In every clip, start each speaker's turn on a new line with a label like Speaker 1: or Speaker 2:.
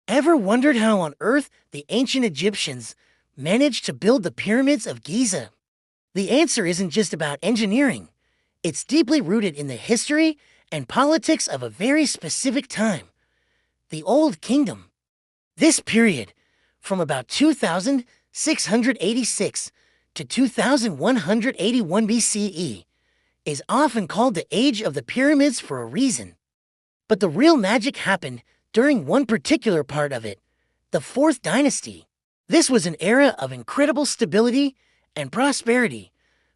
Speaker 1: Ever wondered how on earth the ancient Egyptians managed to build the Pyramids of Giza? The answer isn't just about engineering. It's deeply rooted in the history and politics of a very specific time, the Old Kingdom. This period, from about 2686 to 2181 BCE, is often called the Age of the Pyramids for a reason. But the real magic happened during one particular part of it, the Fourth Dynasty. This was an era of incredible stability and prosperity,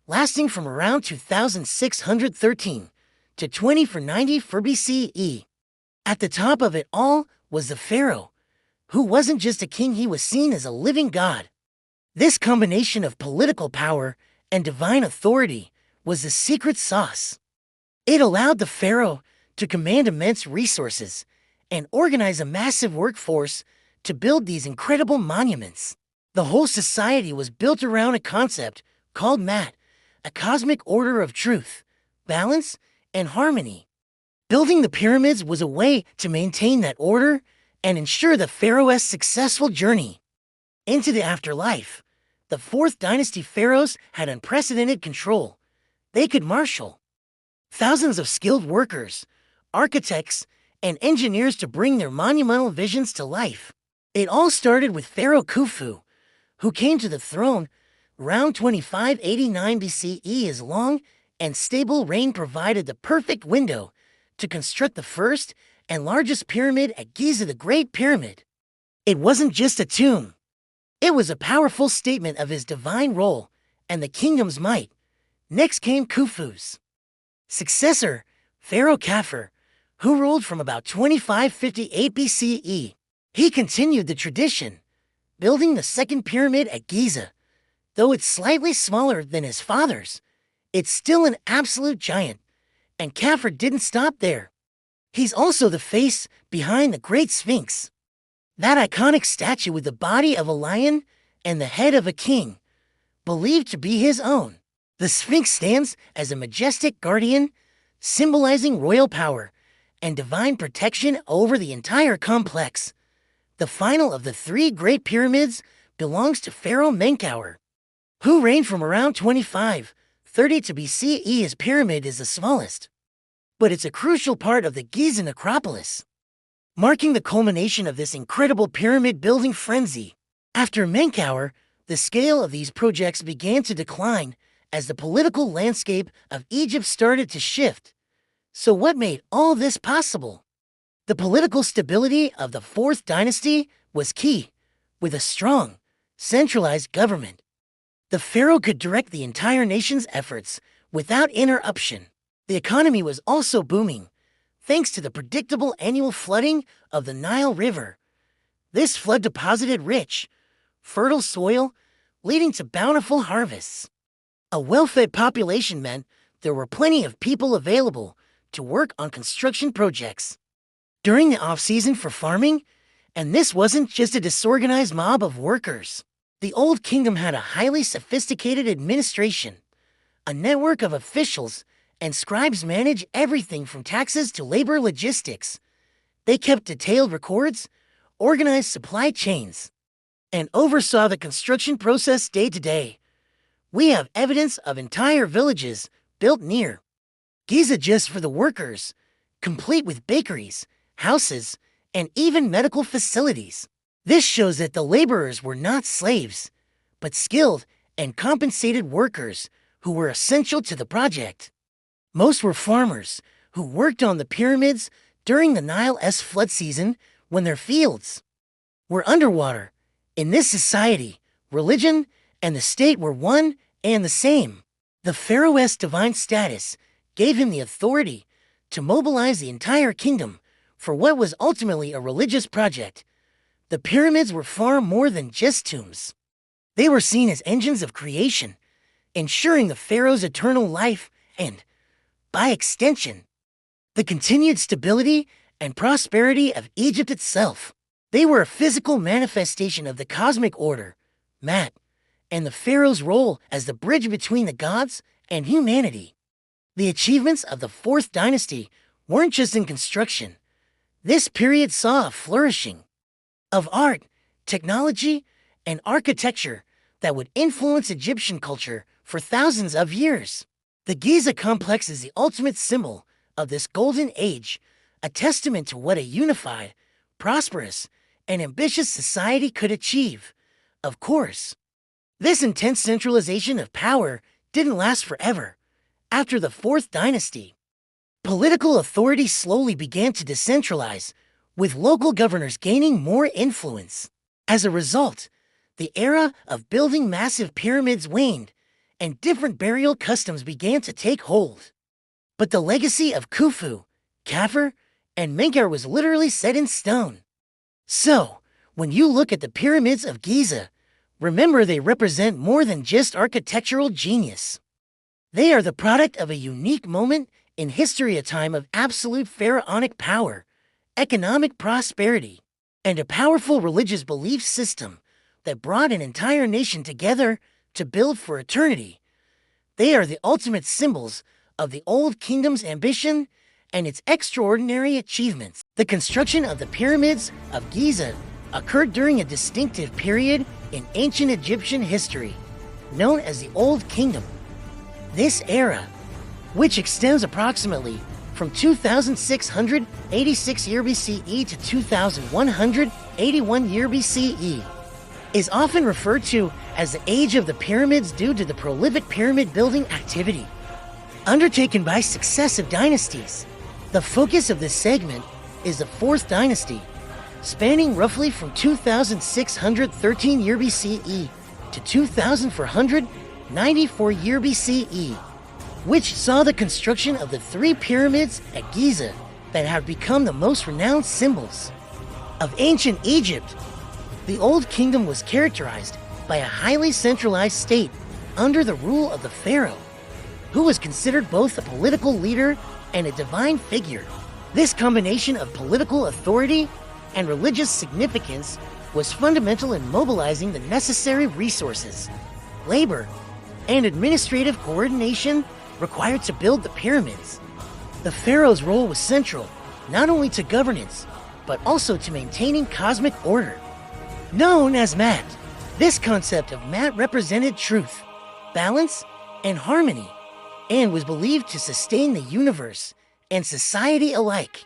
Speaker 1: lasting from around 2613 to 2494 BCE. At the top of it all was the pharaoh, who wasn't just a king, he was seen as a living god. This combination of political power and divine authority was the secret sauce. It allowed the pharaoh to command immense resources and organize a massive workforce to build these incredible monuments. The whole society was built around a concept called Mat, a cosmic order of truth, balance, and harmony. Building the pyramids was a way to maintain that order and ensure the pharaoh's successful journey into the afterlife. The Fourth Dynasty pharaohs had unprecedented control. They could marshal thousands of skilled workers, architects, and engineers to bring their monumental visions to life. It all started with Pharaoh Khufu, who came to the throne around 2589 BCE. His long and stable reign provided the perfect window to construct the first and largest pyramid at Giza, the Great Pyramid. It wasn't just a tomb. It was a powerful statement of his divine role and the kingdom's might. Next came Khufu's successor, Pharaoh Khafre, who ruled from about 2558 BCE. He continued the tradition, building the second pyramid at Giza. Though it's slightly smaller than his father's, it's still an absolute giant, and Khafre didn't stop there. He's also the face behind the Great Sphinx, that iconic statue with the body of a lion and the head of a king, believed to be his own. The Sphinx stands as a majestic guardian, symbolizing royal power and divine protection over the entire complex. The final of the three Great Pyramids belongs to Pharaoh Menkaure, who reigned from around 2532 BCE. His pyramid is the smallest, but it's a crucial part of the Gizan necropolis, marking the culmination of this incredible pyramid-building frenzy. After Menkaure, the scale of these projects began to decline as the political landscape of Egypt started to shift. So what made all this possible? The political stability of the Fourth Dynasty was key. With a strong, centralized government, the pharaoh could direct the entire nation's efforts without interruption. The economy was also booming, thanks to the predictable annual flooding of the Nile River. This flood deposited rich, fertile soil, leading to bountiful harvests. A well-fed population meant there were plenty of people available to work on construction projects during the off-season for farming, and this wasn't just a disorganized mob of workers. The Old Kingdom had a highly sophisticated administration. A network of officials and scribes managed everything from taxes to labor logistics. They kept detailed records, organized supply chains, and oversaw the construction process day to day. We have evidence of entire villages built near Giza just for the workers, complete with bakeries, houses, and even medical facilities. This shows that the laborers were not slaves, but skilled and compensated workers who were essential to the project. Most were farmers who worked on the pyramids during the Nile's flood season when their fields were underwater. In this society, religion and the state were one and the same. The pharaoh's divine status gave him the authority to mobilize the entire kingdom for what was ultimately a religious project. The pyramids were far more than just tombs. They were seen as engines of creation, ensuring the pharaoh's eternal life and, by extension, the continued stability and prosperity of Egypt itself. They were a physical manifestation of the cosmic order, Mat, and the pharaoh's role as the bridge between the gods and humanity. The achievements of the Fourth Dynasty weren't just in construction. This period saw a flourishing of art, technology, and architecture that would influence Egyptian culture for thousands of years. The Giza complex is the ultimate symbol of this golden age, a testament to what a unified, prosperous, and ambitious society could achieve. Of course, this intense centralization of power didn't last forever. After the Fourth Dynasty, political authority slowly began to decentralize, with local governors gaining more influence. As a result, the era of building massive pyramids waned, and different burial customs began to take hold. But the legacy of Khufu, Khafre, and Menkaure was literally set in stone. So, when you look at the Pyramids of Giza, remember they represent more than just architectural genius. They are the product of a unique moment in history, a time of absolute pharaonic power, economic prosperity, and a powerful religious belief system that brought an entire nation together to build for eternity. They are the ultimate symbols of the Old Kingdom's ambition and its extraordinary achievements. The construction of the Pyramids of Giza occurred during a distinctive period in ancient Egyptian history, known as the Old Kingdom. This era, which extends approximately from 2686 year BCE to 2181 year BCE, is often referred to as the Age of the Pyramids due to the prolific pyramid building activity undertaken by successive dynasties. The focus of this segment is the Fourth Dynasty, spanning roughly from 2613 year BCE to 2494 year BCE, which saw the construction of the three pyramids at Giza that have become the most renowned symbols of ancient Egypt. The Old Kingdom was characterized by a highly centralized state under the rule of the pharaoh, who was considered both a political leader and a divine figure. This combination of political authority and religious significance was fundamental in mobilizing the necessary resources, labor, and administrative coordination required to build the pyramids. The pharaoh's role was central, not only to governance, but also to maintaining cosmic order. Known as Mat, this concept of Mat represented truth, balance, and harmony, and was believed to sustain the universe and society alike.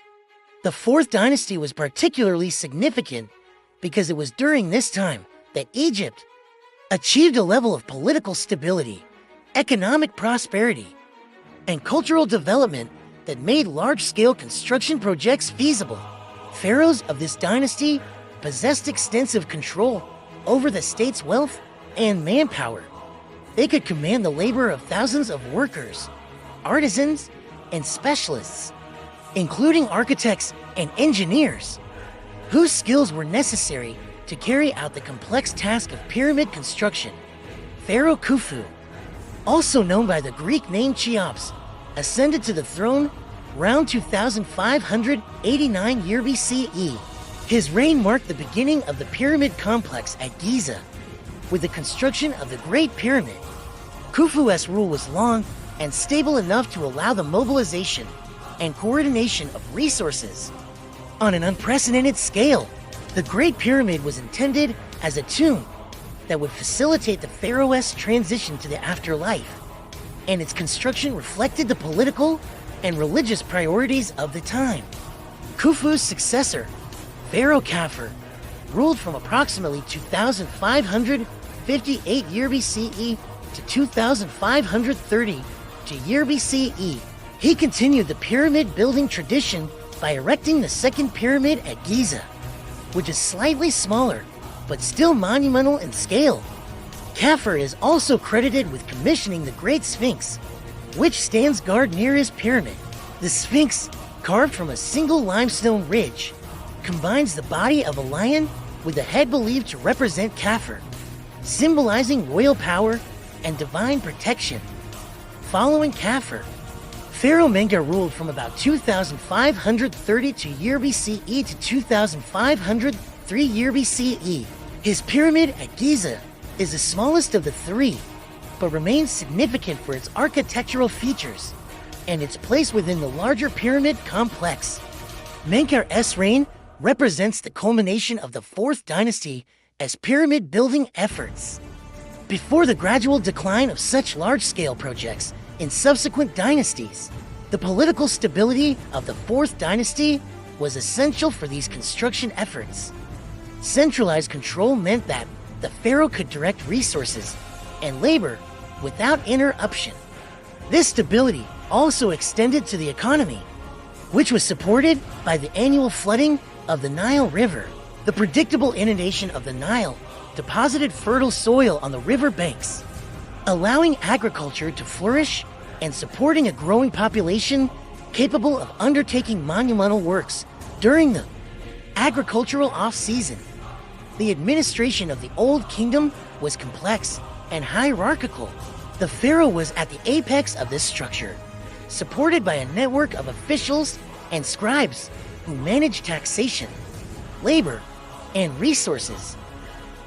Speaker 1: The Fourth Dynasty was particularly significant because it was during this time that Egypt achieved a level of political stability, economic prosperity, and cultural development that made large-scale construction projects feasible. Pharaohs of this dynasty possessed extensive control over the state's wealth and manpower. They could command the labor of thousands of workers, artisans, and specialists, including architects and engineers, whose skills were necessary to carry out the complex task of pyramid construction. Pharaoh Khufu, also known by the Greek name Cheops, ascended to the throne around 2589 year BCE. His reign marked the beginning of the pyramid complex at Giza, with the construction of the Great Pyramid. Khufu's rule was long and stable enough to allow the mobilization and coordination of resources on an unprecedented scale. The Great Pyramid was intended as a tomb that would facilitate the pharaoh's transition to the afterlife, and its construction reflected the political and religious priorities of the time. Khufu's successor, Pharaoh Khafre, ruled from approximately 2558 year BCE to 2530 to year BCE. He continued the pyramid building tradition by erecting the second pyramid at Giza, which is slightly smaller but still monumental in scale. Khafre is also credited with commissioning the Great Sphinx, which stands guard near his pyramid. The Sphinx, carved from a single limestone ridge, combines the body of a lion with the head believed to represent Khafre, symbolizing royal power and divine protection. Following Khafre, Pharaoh Menkaure ruled from about 2532 year BCE to 2503 year BCE. His pyramid at Giza is the smallest of the three, but remains significant for its architectural features and its place within the larger pyramid complex. Menkaure's reign represents the culmination of the Fourth Dynasty as pyramid building efforts. Before the gradual decline of such large-scale projects in subsequent dynasties, the political stability of the Fourth Dynasty was essential for these construction efforts. Centralized control meant that the pharaoh could direct resources and labor without interruption. This stability also extended to the economy, which was supported by the annual flooding of the Nile River. The predictable inundation of the Nile deposited fertile soil on the river banks, allowing agriculture to flourish and supporting a growing population capable of undertaking monumental works during the agricultural off-season. The administration of the Old Kingdom was complex and hierarchical. The pharaoh was at the apex of this structure, supported by a network of officials and scribes who managed taxation, labor, and resources.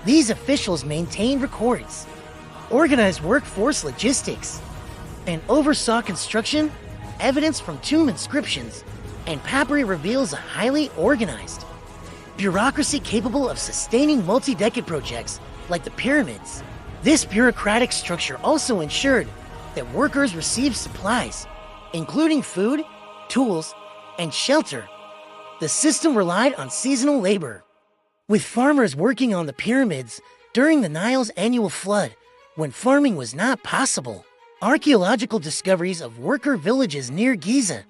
Speaker 1: These officials maintained records, organized workforce logistics, and oversaw construction. Evidence from tomb inscriptions and papyri reveals a highly organized bureaucracy capable of sustaining multi-decade projects like the pyramids. This bureaucratic structure also ensured that workers received supplies, including food, tools, and shelter. The system relied on seasonal labor, with farmers working on the pyramids during the Nile's annual flood when farming was not possible. Archaeological discoveries of worker villages near Giza,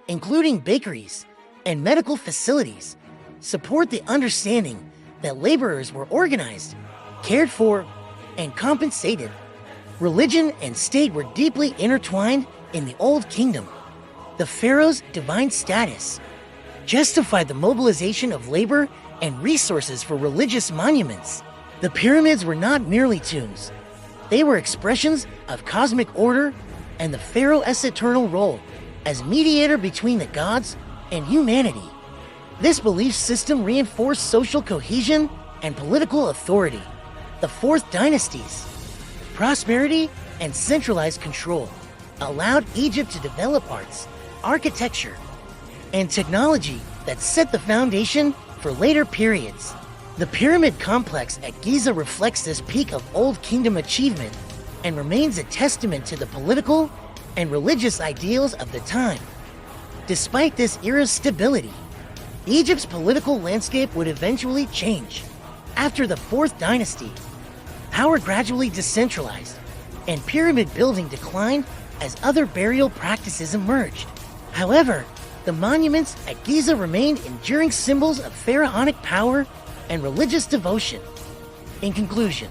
Speaker 1: including bakeries and medical facilities, support the understanding that laborers were organized, cared for, and compensated. Religion and state were deeply intertwined in the Old Kingdom. The pharaoh's divine status justified the mobilization of labor and resources for religious monuments. The pyramids were not merely tombs. They were expressions of cosmic order and the pharaoh's eternal role as mediator between the gods and humanity. This belief system reinforced social cohesion and political authority. The Fourth Dynasty's prosperity and centralized control allowed Egypt to develop arts, architecture, and technology that set the foundation for later periods. The pyramid complex at Giza reflects this peak of Old Kingdom achievement and remains a testament to the political and religious ideals of the time. Despite this era's stability, Egypt's political landscape would eventually change. After the Fourth Dynasty, power gradually decentralized, and pyramid building declined as other burial practices emerged. However, the monuments at Giza remained enduring symbols of pharaonic power and religious devotion. In conclusion,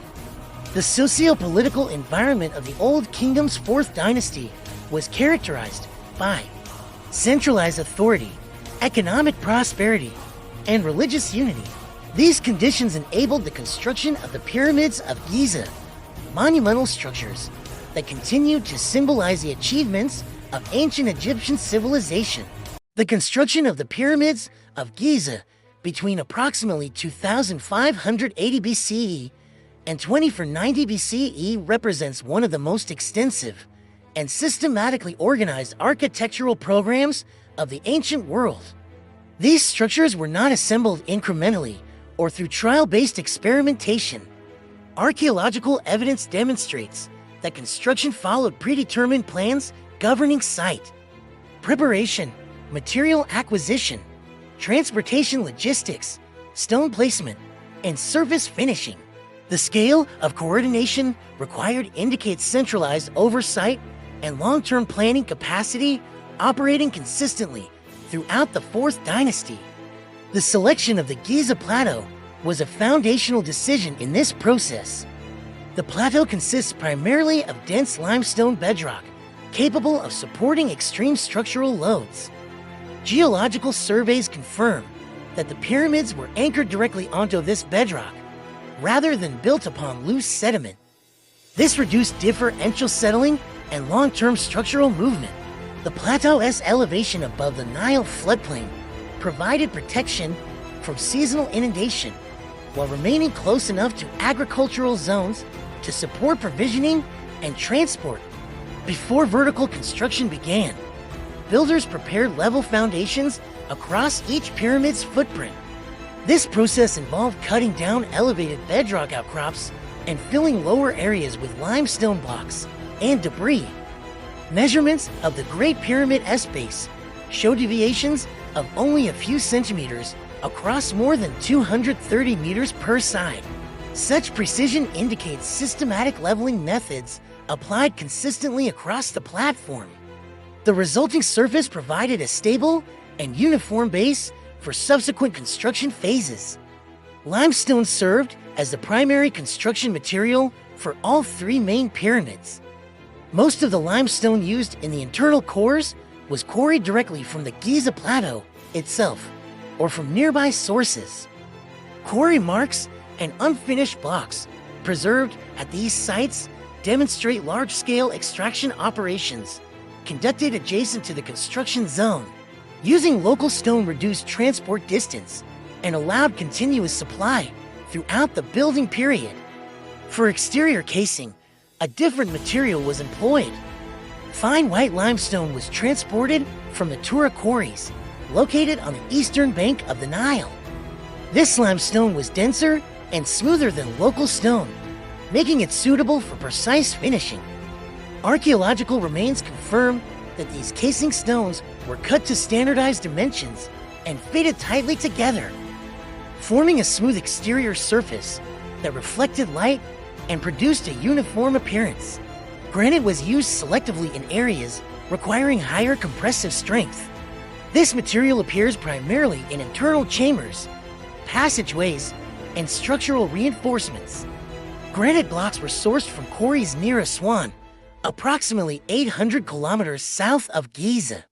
Speaker 1: the socio-political environment of the Old Kingdom's Fourth Dynasty was characterized by centralized authority, economic prosperity, and religious unity. These conditions enabled the construction of the Pyramids of Giza, monumental structures that continued to symbolize the achievements of ancient Egyptian civilization. The construction of the Pyramids of Giza between approximately 2580 BCE and 2490 BCE represents one of the most extensive and systematically organized architectural programs of the ancient world. These structures were not assembled incrementally or through trial-based experimentation. Archaeological evidence demonstrates that construction followed predetermined plans governing site preparation, material acquisition, transportation logistics, stone placement, and surface finishing. The scale of coordination required indicates centralized oversight and long-term planning capacity operating consistently throughout the Fourth Dynasty. The selection of the Giza Plateau was a foundational decision in this process. The plateau consists primarily of dense limestone bedrock, capable of supporting extreme structural loads. Geological surveys confirm that the pyramids were anchored directly onto this bedrock, rather than built upon loose sediment. This reduced differential settling and long-term structural movement. The plateau's elevation above the Nile floodplain provided protection from seasonal inundation, while remaining close enough to agricultural zones to support provisioning and transport. Before vertical construction began, builders prepared level foundations across each pyramid's footprint. This process involved cutting down elevated bedrock outcrops and filling lower areas with limestone blocks and debris. Measurements of the Great Pyramid S base show deviations of only a few centimeters across more than 230 meters per side. Such precision indicates systematic leveling methods applied consistently across the platform. The resulting surface provided a stable and uniform base for subsequent construction phases. Limestone served as the primary construction material for all three main pyramids. Most of the limestone used in the internal cores was quarried directly from the Giza Plateau itself or from nearby sources. Quarry marks and unfinished blocks preserved at these sites demonstrate large-scale extraction operations conducted adjacent to the construction zone. Using local stone reduced transport distance and allowed continuous supply throughout the building period. For exterior casing, a different material was employed. Fine white limestone was transported from the Tura quarries, located on the eastern bank of the Nile. This limestone was denser and smoother than local stone, making it suitable for precise finishing. Archaeological remains confirm that these casing stones were cut to standardized dimensions and fitted tightly together, forming a smooth exterior surface that reflected light and produced a uniform appearance. Granite was used selectively in areas requiring higher compressive strength. This material appears primarily in internal chambers, passageways, and structural reinforcements. Granite blocks were sourced from quarries near Aswan, approximately 800 kilometers south of Giza.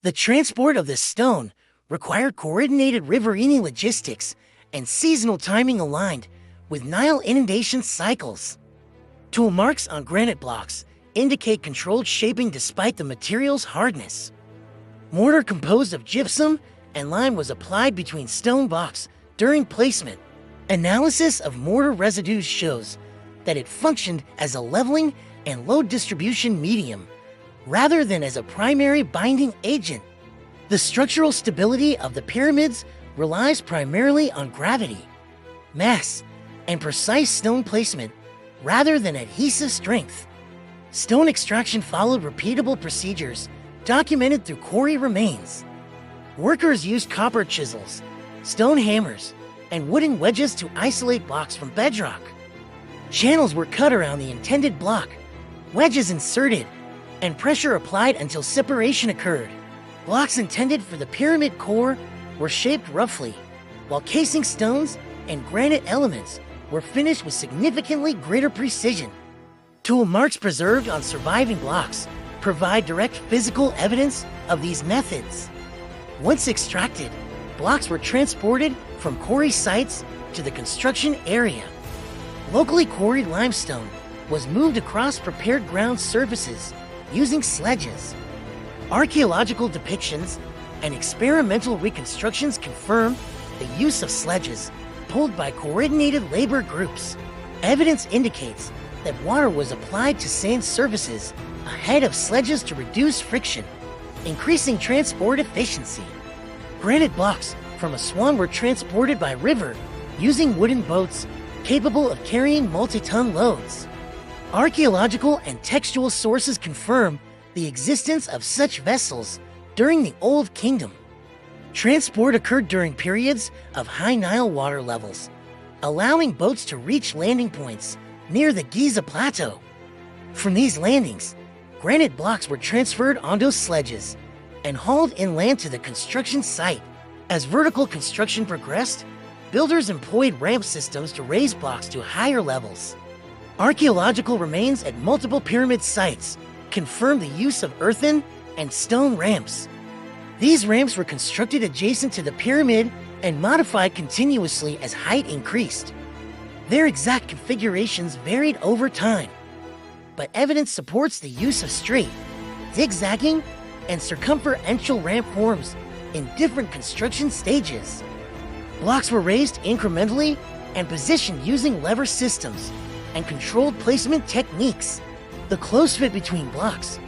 Speaker 1: The transport of this stone required coordinated riverine logistics and seasonal timing aligned with Nile inundation cycles. Tool marks on granite blocks indicate controlled shaping despite the material's hardness. Mortar composed of gypsum and lime was applied between stone blocks during placement. Analysis of mortar residues shows that it functioned as a leveling and load distribution medium, rather than as a primary binding agent. The structural stability of the pyramids relies primarily on gravity, mass, and precise stone placement, rather than adhesive strength. Stone extraction followed repeatable procedures documented through quarry remains. Workers used copper chisels, stone hammers, and wooden wedges to isolate blocks from bedrock. Channels were cut around the intended block, wedges inserted, and pressure applied until separation occurred. Blocks intended for the pyramid core were shaped roughly, while casing stones and granite elements were finished with significantly greater precision. Tool marks preserved on surviving blocks provide direct physical evidence of these methods. Once extracted, blocks were transported from quarry sites to the construction area. Locally quarried limestone was moved across prepared ground surfaces using sledges. Archaeological depictions and experimental reconstructions confirm the use of sledges pulled by coordinated labor groups. Evidence indicates that water was applied to sand surfaces ahead of sledges to reduce friction, increasing transport efficiency. Granite blocks from Aswan were transported by river using wooden boats capable of carrying multi-ton loads. Archaeological and textual sources confirm the existence of such vessels during the Old Kingdom. Transport occurred during periods of high Nile water levels, allowing boats to reach landing points near the Giza Plateau. From these landings, granite blocks were transferred onto sledges and hauled inland to the construction site. As vertical construction progressed, builders employed ramp systems to raise blocks to higher levels. Archaeological remains at multiple pyramid sites confirm the use of earthen and stone ramps. These ramps were constructed adjacent to the pyramid and modified continuously as height increased. Their exact configurations varied over time, but evidence supports the use of straight, zigzagging, and circumferential ramp forms in different construction stages. Blocks were raised incrementally and positioned using lever systems and controlled placement techniques. The close fit between blocks,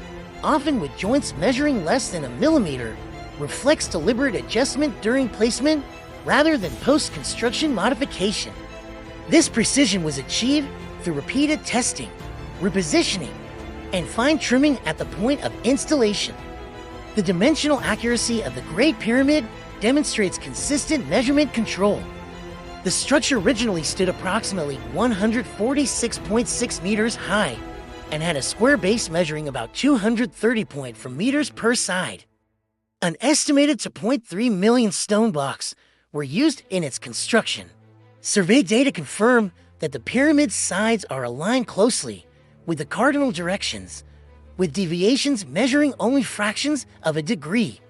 Speaker 1: often with joints measuring less than a millimeter, reflects deliberate adjustment during placement rather than post-construction modification. This precision was achieved through repeated testing, repositioning, and fine-trimming at the point of installation. The dimensional accuracy of the Great Pyramid demonstrates consistent measurement control. The structure originally stood approximately 146.6 meters high and had a square base measuring about 230.4 meters per side. An estimated 2.3 million stone blocks were used in its construction. Survey data confirm that the pyramid's sides are aligned closely with the cardinal directions, with deviations measuring only fractions of a degree.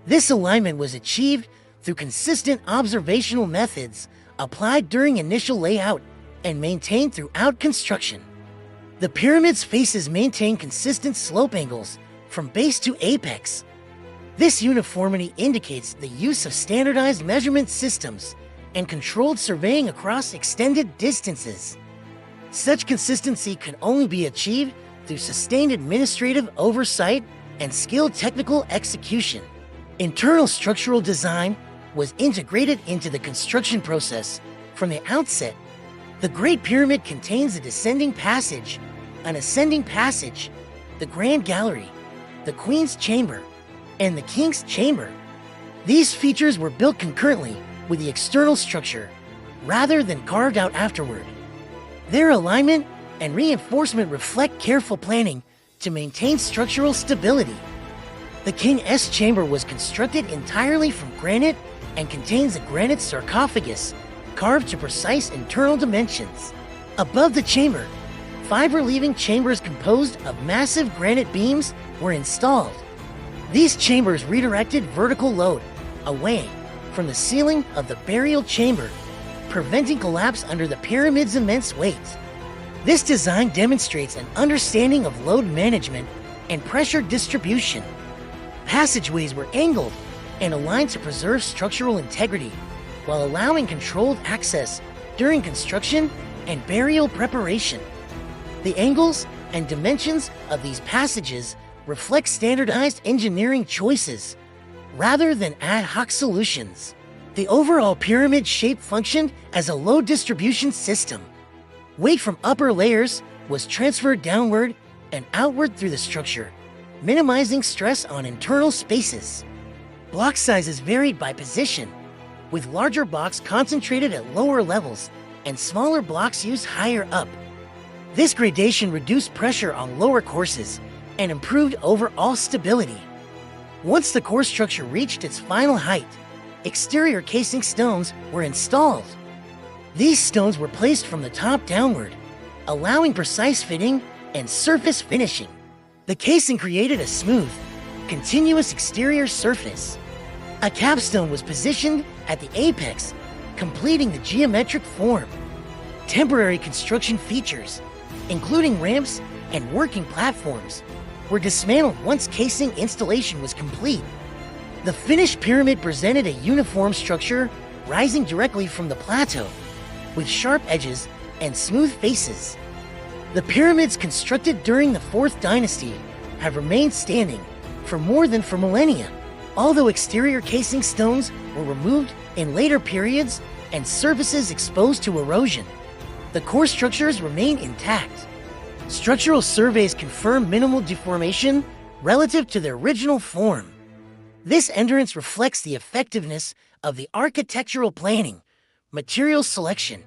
Speaker 1: This alignment was achieved through consistent observational methods applied during initial layout and maintained throughout construction. The pyramid's faces maintain consistent slope angles from base to apex. This uniformity indicates the use of standardized measurement systems and controlled surveying across extended distances. Such consistency can only be achieved through sustained administrative oversight and skilled technical execution. Internal structural design was integrated into the construction process from the outset. The Great Pyramid contains a descending passage, an ascending passage, the Grand Gallery, the Queen's Chamber, and the King's Chamber. These features were built concurrently with the external structure, rather than carved out afterward. Their alignment and reinforcement reflect careful planning to maintain structural stability. The King's Chamber was constructed entirely from granite and contains a granite sarcophagus carved to precise internal dimensions. Above the chamber, 5 relieving chambers composed of massive granite beams were installed. These chambers redirected vertical load away from the ceiling of the burial chamber, preventing collapse under the pyramid's immense weight. This design demonstrates an understanding of load management and pressure distribution. Passageways were angled and aligned to preserve structural integrity, while allowing controlled access during construction and burial preparation. The angles and dimensions of these passages reflect standardized engineering choices, rather than ad hoc solutions. The overall pyramid shape functioned as a load distribution system. Weight from upper layers was transferred downward and outward through the structure, minimizing stress on internal spaces. Block sizes varied by position, with larger blocks concentrated at lower levels and smaller blocks used higher up. This gradation reduced pressure on lower courses and improved overall stability. Once the core structure reached its final height, exterior casing stones were installed. These stones were placed from the top downward, allowing precise fitting and surface finishing. The casing created a smooth, continuous exterior surface. A capstone was positioned at the apex, completing the geometric form. Temporary construction features, including ramps and working platforms, were dismantled once casing installation was complete. The finished pyramid presented a uniform structure rising directly from the plateau, with sharp edges and smooth faces. The pyramids constructed during the 4th Dynasty have remained standing for more than 4 millennia. Although exterior casing stones were removed in later periods and surfaces exposed to erosion, the core structures remain intact. Structural surveys confirm minimal deformation relative to their original form. This endurance reflects the effectiveness of the architectural planning, material selection,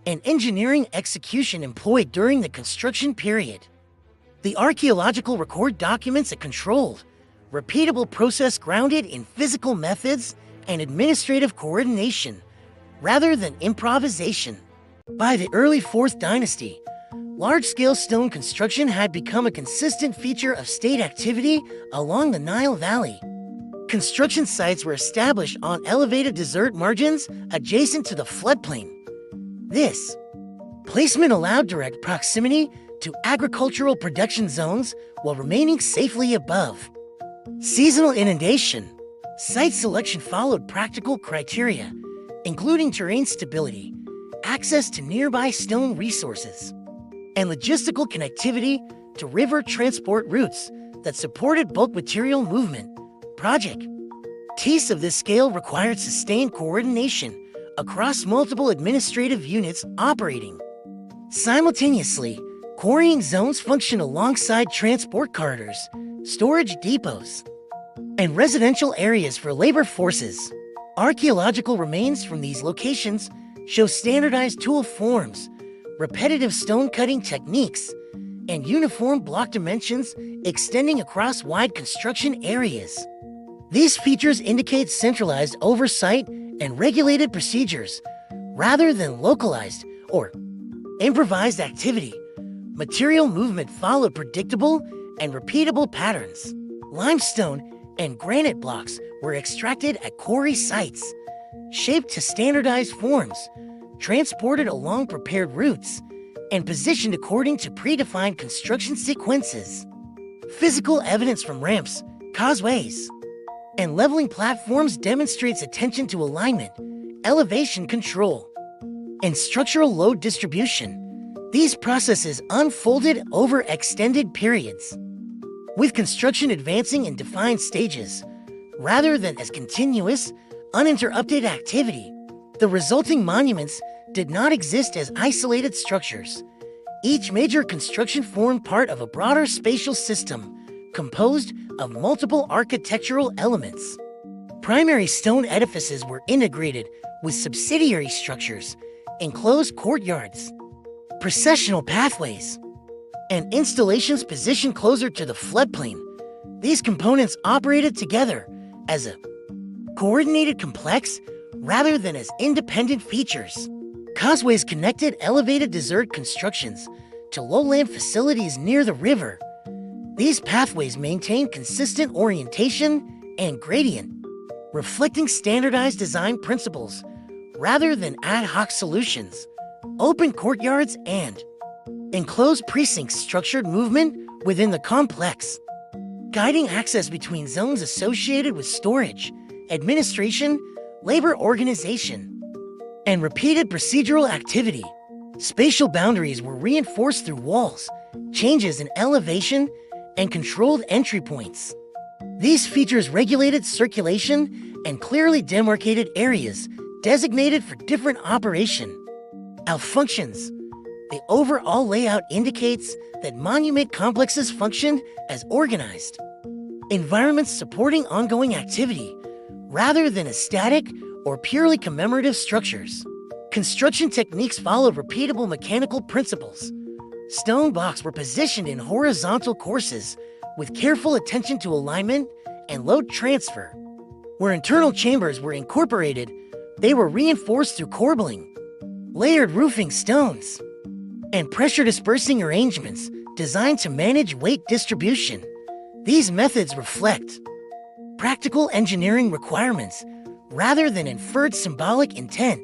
Speaker 1: and engineering execution employed during the construction period. The archaeological record documents a controlled, repeatable process grounded in physical methods and administrative coordination, rather than improvisation. By the early 4th Dynasty, large-scale stone construction had become a consistent feature of state activity along the Nile Valley. Construction sites were established on elevated desert margins adjacent to the floodplain. This placement allowed direct proximity to agricultural production zones while remaining safely above. Seasonal inundation. Site selection followed practical criteria, including terrain stability, access to nearby stone resources, and logistical connectivity to river transport routes that supported bulk material movement. Project Tastes of this scale required sustained coordination across multiple administrative units operating. Simultaneously, quarrying zones function alongside transport corridors, storage depots, and residential areas for labor forces. Archaeological remains from these locations show standardized tool forms, repetitive stone cutting techniques, and uniform block dimensions extending across wide construction areas. These features indicate centralized oversight and regulated procedures, rather than localized or improvised activity. Material movement followed predictable and repeatable patterns. Limestone and granite blocks were extracted at quarry sites, shaped to standardized forms, transported along prepared routes, and positioned according to predefined construction sequences. Physical evidence from ramps, causeways, and leveling platforms demonstrates attention to alignment, elevation control, and structural load distribution. These processes unfolded over extended periods, with construction advancing in defined stages, rather than as continuous, uninterrupted activity. The resulting monuments did not exist as isolated structures. Each major construction formed part of a broader spatial system, composed of multiple architectural elements. Primary stone edifices were integrated with subsidiary structures, enclosed courtyards, processional pathways, and installations positioned closer to the floodplain. These components operated together as a coordinated complex rather than as independent features. Causeways connected elevated desert constructions to lowland facilities near the river. These pathways maintained consistent orientation and gradient, reflecting standardized design principles rather than ad hoc solutions. Open courtyards and enclosed precincts structured movement within the complex, guiding access between zones associated with storage, administration, labor organization, and repeated procedural activity. Spatial boundaries were reinforced through walls, changes in elevation, and controlled entry points. These features regulated circulation and clearly demarcated areas designated for different operation. Functions. The overall layout indicates that monument complexes functioned as organized environments supporting ongoing activity, rather than as static or purely commemorative structures. Construction techniques followed repeatable mechanical principles. Stone blocks were positioned in horizontal courses with careful attention to alignment and load transfer. Where internal chambers were incorporated, they were reinforced through corbelling, layered roofing stones, and pressure dispersing arrangements designed to manage weight distribution. These methods reflect practical engineering requirements rather than inferred symbolic intent.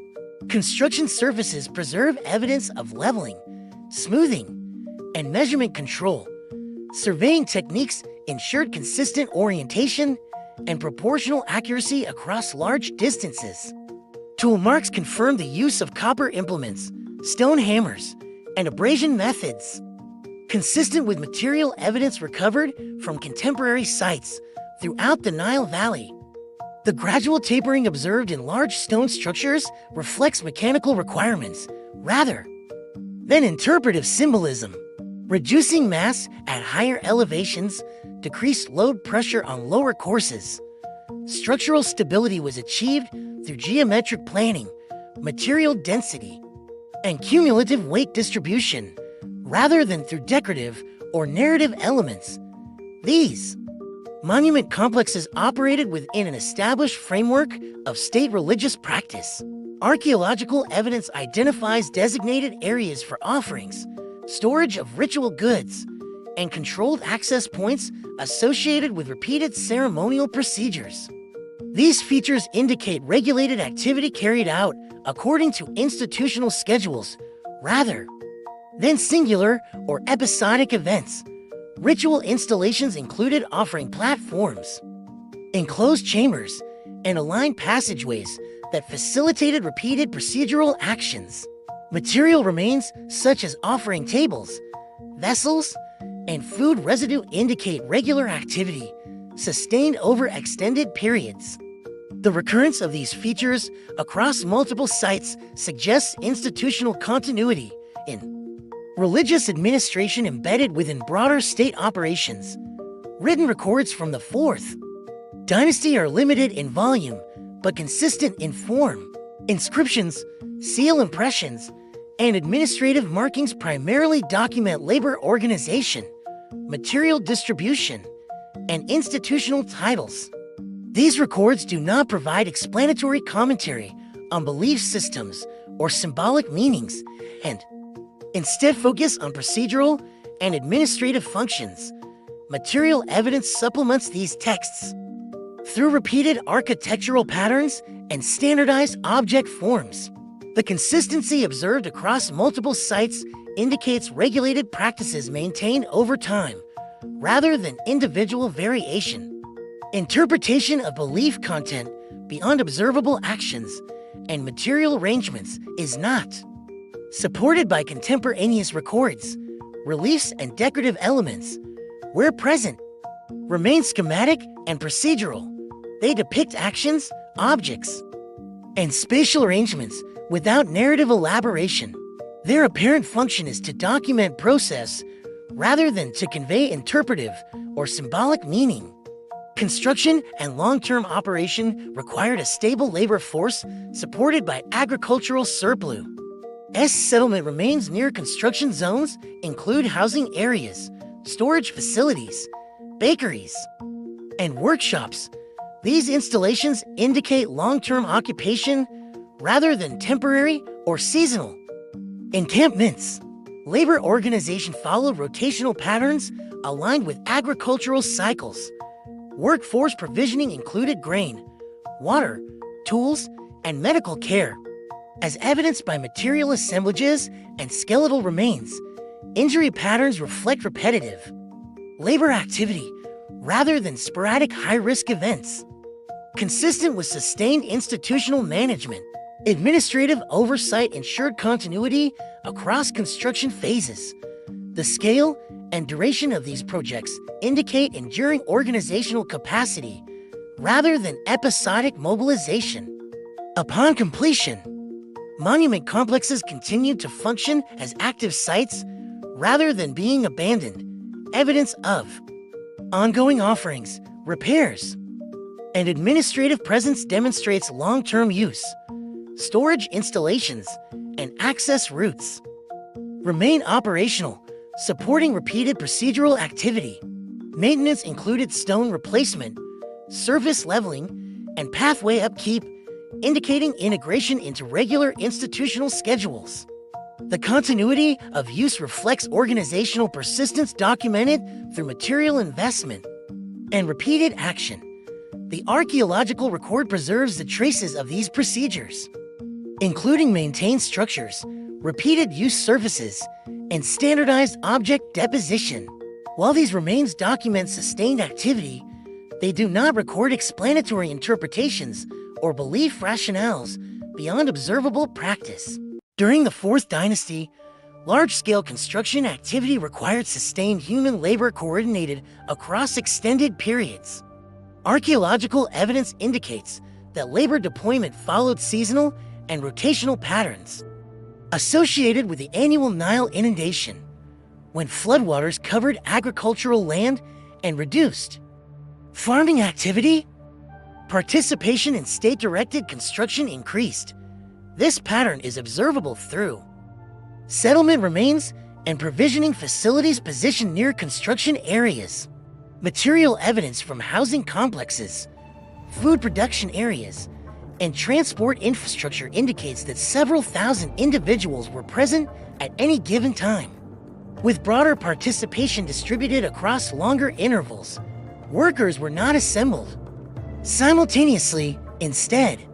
Speaker 1: Construction surfaces preserve evidence of leveling, smoothing, and measurement control. Surveying techniques ensured consistent orientation and proportional accuracy across large distances. Tool marks confirmed the use of copper implements, stone hammers, and abrasion methods, consistent with material evidence recovered from contemporary sites throughout the Nile Valley. The gradual tapering observed in large stone structures reflects mechanical requirements rather than interpretive symbolism. Reducing mass at higher elevations decreased load pressure on lower courses. Structural stability was achieved through geometric planning, material density, and cumulative weight distribution, rather than through decorative or narrative elements. These monument complexes operated within an established framework of state religious practice. Archaeological evidence identifies designated areas for offerings, storage of ritual goods, and controlled access points associated with repeated ceremonial procedures. These features indicate regulated activity carried out according to institutional schedules, rather than singular or episodic events. Ritual installations included offering platforms, enclosed chambers, and aligned passageways that facilitated repeated procedural actions. Material remains such as offering tables, vessels, and food residue indicate regular activity, sustained over extended periods. The recurrence of these features across multiple sites suggests institutional continuity in religious administration embedded within broader state operations. Written records from the Fourth Dynasty are limited in volume, but consistent in form. Inscriptions, seal impressions, and administrative markings primarily document labor organization, material distribution, and institutional titles. These records do not provide explanatory commentary on belief systems or symbolic meanings, and instead focus on procedural and administrative functions. Material evidence supplements these texts through repeated architectural patterns and standardized object forms. The consistency observed across multiple sites indicates regulated practices maintained over time, rather than individual variation. Interpretation of belief content beyond observable actions and material arrangements is not supported by contemporaneous records. Reliefs and decorative elements, where present, remain schematic and procedural. They depict actions, objects, and spatial arrangements without narrative elaboration. Their apparent function is to document process rather than to convey interpretive or symbolic meaning. Construction and long-term operation required a stable labor force supported by agricultural surplus. Settlement remains near construction zones include housing areas, storage facilities, bakeries, and workshops. These installations indicate long-term occupation rather than temporary or seasonal. Encampments. Labor organization followed rotational patterns aligned with agricultural cycles. Workforce provisioning included grain, water, tools, and medical care. As evidenced by material assemblages and skeletal remains, injury patterns reflect repetitive labor activity rather than sporadic high-risk events. Consistent with sustained institutional management, administrative oversight ensured continuity across construction phases. The scale and duration of these projects indicate enduring organizational capacity rather than episodic mobilization. Upon completion, monument complexes continued to function as active sites rather than being abandoned, evidence of ongoing offerings, repairs, and administrative presence demonstrates long-term use. Storage installations and access routes remain operational, supporting repeated procedural activity. Maintenance included stone replacement, surface leveling, and pathway upkeep, indicating integration into regular institutional schedules. The continuity of use reflects organizational persistence documented through material investment and repeated action. The archaeological record preserves the traces of these procedures, including maintained structures, repeated use surfaces, and standardized object deposition. While these remains document sustained activity, they do not record explanatory interpretations or belief rationales beyond observable practice. During the Fourth Dynasty, large-scale construction activity required sustained human labor coordinated across extended periods. Archaeological evidence indicates that labor deployment followed seasonal and rotational patterns associated with the annual Nile inundation, when floodwaters covered agricultural land and reduced farming activity. Participation in state-directed construction increased. This pattern is observable through settlement remains and provisioning facilities positioned near construction areas. Material evidence from housing complexes, food production areas, and transport infrastructure indicates that several thousand individuals were present at any given time. With broader participation distributed across longer intervals, workers were not assembled simultaneously. Instead,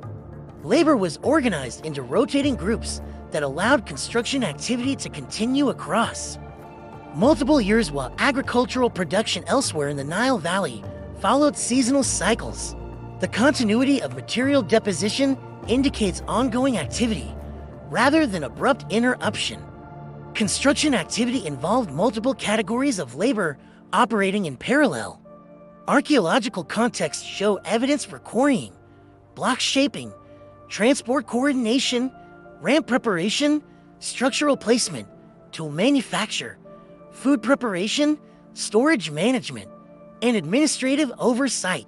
Speaker 1: labor was organized into rotating groups that allowed construction activity to continue across multiple years while agricultural production elsewhere in the Nile Valley followed seasonal cycles. The continuity of material deposition indicates ongoing activity rather than abrupt interruption. Construction activity involved multiple categories of labor operating in parallel. Archaeological contexts show evidence for quarrying, block shaping, transport coordination, ramp preparation, structural placement, tool manufacture, food preparation, storage management, and administrative oversight.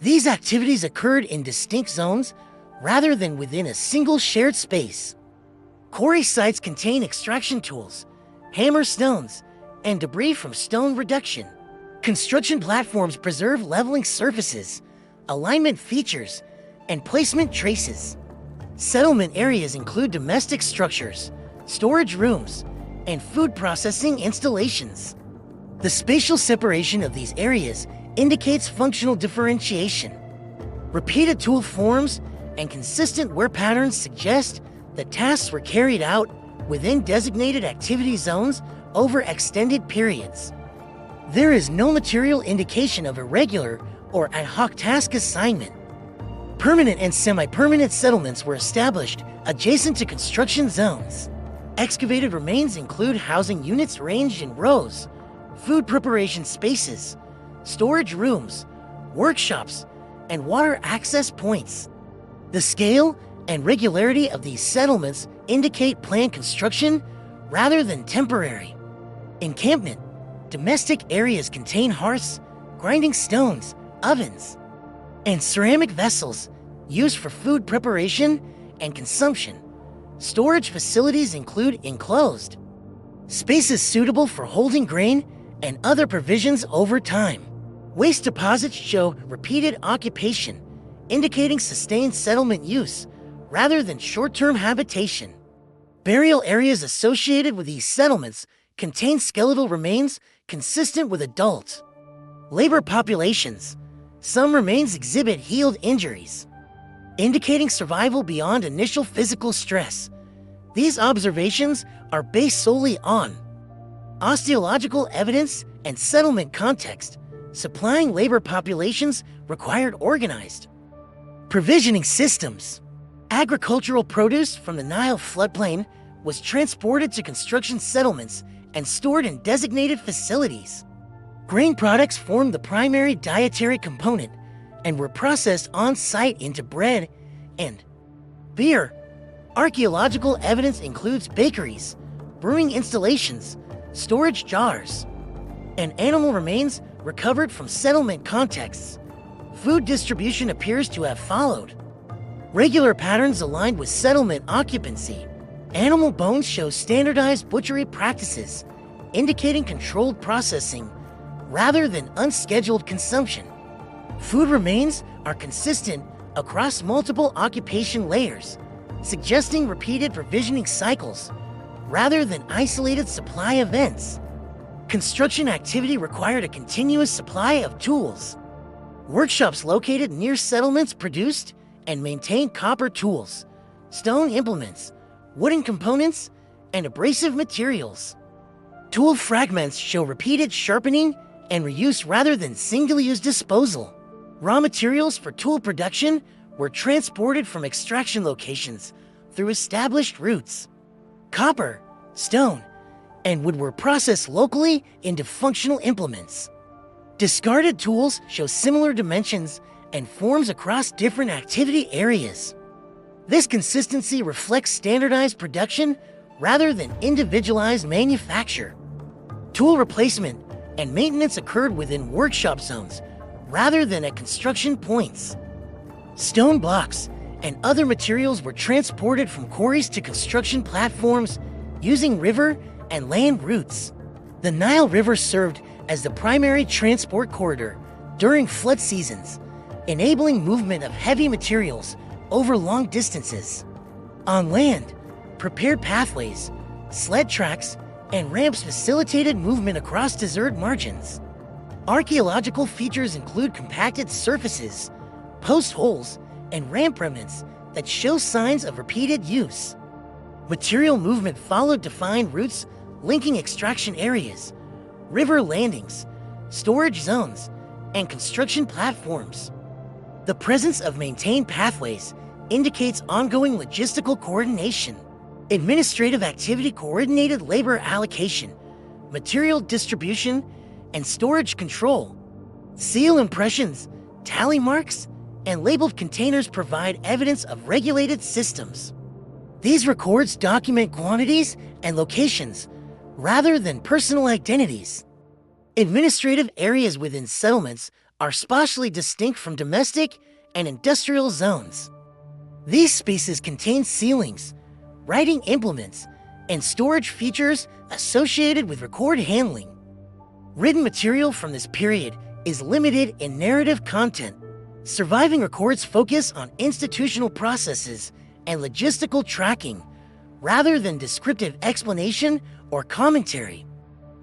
Speaker 1: These activities occurred in distinct zones rather than within a single shared space. Quarry sites contain extraction tools, hammer stones, and debris from stone reduction. Construction platforms preserve leveling surfaces, alignment features, and placement traces. Settlement areas include domestic structures, storage rooms, and food processing installations. The spatial separation of these areas indicates functional differentiation. Repeated tool forms and consistent wear patterns suggest that tasks were carried out within designated activity zones over extended periods. There is no material indication of irregular or ad hoc task assignment. Permanent and semi-permanent settlements were established adjacent to construction zones. Excavated remains include housing units ranged in rows, food preparation spaces, storage rooms, workshops, and water access points. The scale and regularity of these settlements indicate planned construction rather than temporary. Encampment. Domestic areas contain hearths, grinding stones, ovens, and ceramic vessels used for food preparation and consumption. Storage facilities include enclosed spaces suitable for holding grain and other provisions over time. Waste deposits show repeated occupation, indicating sustained settlement use rather than short-term habitation. Burial areas associated with these settlements contain skeletal remains consistent with adult labor populations. Some remains exhibit healed injuries, indicating survival beyond initial physical stress. These observations are based solely on osteological evidence and settlement context. Supplying labor populations required organized provisioning systems. Agricultural produce from the Nile floodplain was transported to construction settlements and stored in designated facilities. Grain products formed the primary dietary component and were processed on-site into bread and beer. Archaeological evidence includes bakeries, brewing installations, storage jars, and animal remains recovered from settlement contexts. Food distribution appears to have followed regular patterns aligned with settlement occupancy. Animal bones show standardized butchery practices, indicating controlled processing rather than unscheduled consumption. Food remains are consistent across multiple occupation layers, suggesting repeated provisioning cycles rather than isolated supply events. Construction activity required a continuous supply of tools. Workshops located near settlements produced and maintained copper tools, stone implements, wooden components, and abrasive materials. Tool fragments show repeated sharpening and reuse rather than single-use disposal. Raw materials for tool production were transported from extraction locations through established routes. Copper, stone, and wood were processed locally into functional implements. Discarded tools show similar dimensions and forms across different activity areas. This consistency reflects standardized production rather than individualized manufacture. Tool replacement and maintenance occurred within workshop zones rather than at construction points. Stone blocks and other materials were transported from quarries to construction platforms using river and land routes. The Nile River served as the primary transport corridor during flood seasons, enabling movement of heavy materials over long distances. On land, prepared pathways, sled tracks, and ramps facilitated movement across desert margins. Archaeological features include compacted surfaces, post holes, and ramp remnants that show signs of repeated use. Material movement followed defined routes linking extraction areas, river landings, storage zones, and construction platforms. The presence of maintained pathways indicates ongoing logistical coordination. Administrative activity coordinated labor allocation, material distribution, and storage control. Seal impressions, tally marks, and labeled containers provide evidence of regulated systems. These records document quantities and locations rather than personal identities. Administrative areas within settlements are spatially distinct from domestic and industrial zones. These spaces contain ceilings, writing implements, and storage features associated with record handling. Written material from this period is limited in narrative content. Surviving records focus on institutional processes and logistical tracking, rather than descriptive explanation or commentary.